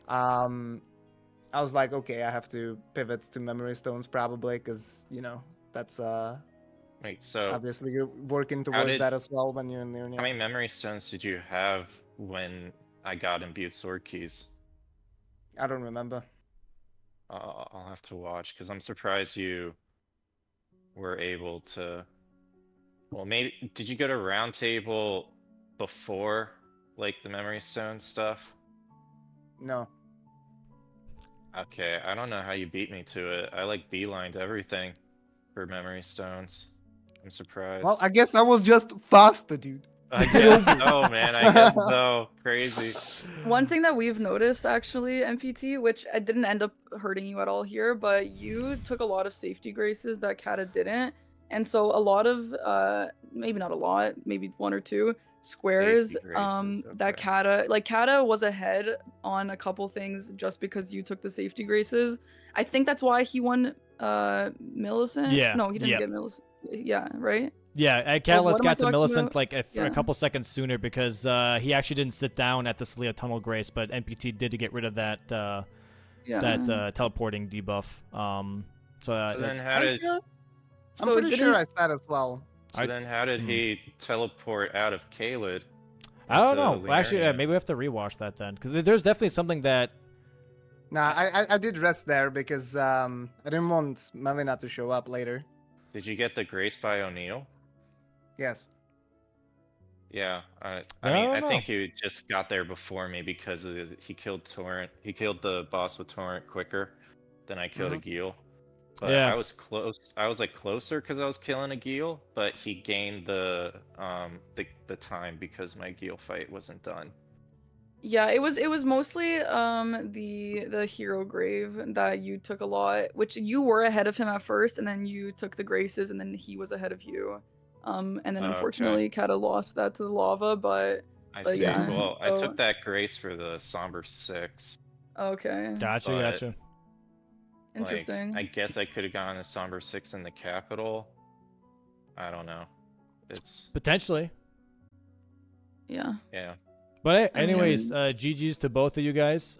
I was like, okay, I have to pivot to Memory Stones probably, because that's Wait, so obviously you're working towards that as well when you're in there. how many memory stones did you have when I got imbued sword keys? I don't remember. I'll have to watch, because I'm surprised you were able to. Well, maybe did you go to round table before like the memory stone stuff? No. Okay, I don't know how you beat me to it. I like beelined everything for memory stones. I'm surprised. Well, I guess I was just faster, dude. I guess so, man. I guess so. Crazy. One thing that we've noticed actually, MPT, which I didn't end up hurting you at all here, but you took a lot of safety graces that Kata didn't. And so a lot of, maybe not a lot, maybe 1 or 2 squares, Safety graces, that okay. Kata was ahead on a couple things just because you took the safety graces. I think that's why he won Millicent. Yeah. No, he didn't Yep. get Millicent. Yeah, right? Yeah, Catalyst what am I got to talking Millicent about? like a Yeah. couple seconds sooner because he actually didn't sit down at the Celia Tunnel Grace, but NPT did to get rid of that teleporting debuff. So then how did I'm pretty sure I said as well. then how did he teleport out of Kaled? I don't into know. Actually, Liurnia? maybe we have to rewatch that then, because there's definitely something that. Nah, I did rest there because I didn't want Melina to show up later. Did you get the Grace by O'Neill? Yes. Yeah, I I mean, don't I know. think he just got there before me because he killed Torrent. He killed the boss with Torrent quicker than I killed Agil. But Yeah. I was close. I was like closer because I was killing Agil, but he gained the time because my Agil fight wasn't done. Yeah, it was mostly the hero grave that you took a lot, which you were ahead of him at first, and then you took the graces, and then he was ahead of you. And then Okay. unfortunately Kata lost that to the lava, but I see. yeah, Well, I so- took that Grace for the Somber 6. okay. Gotcha, But- gotcha. Interesting. Like, I guess I could have gone a Somber 6 in the capital. I don't know. It's Potentially. Yeah. yeah. But I mean- anyways, GG's to both of you guys.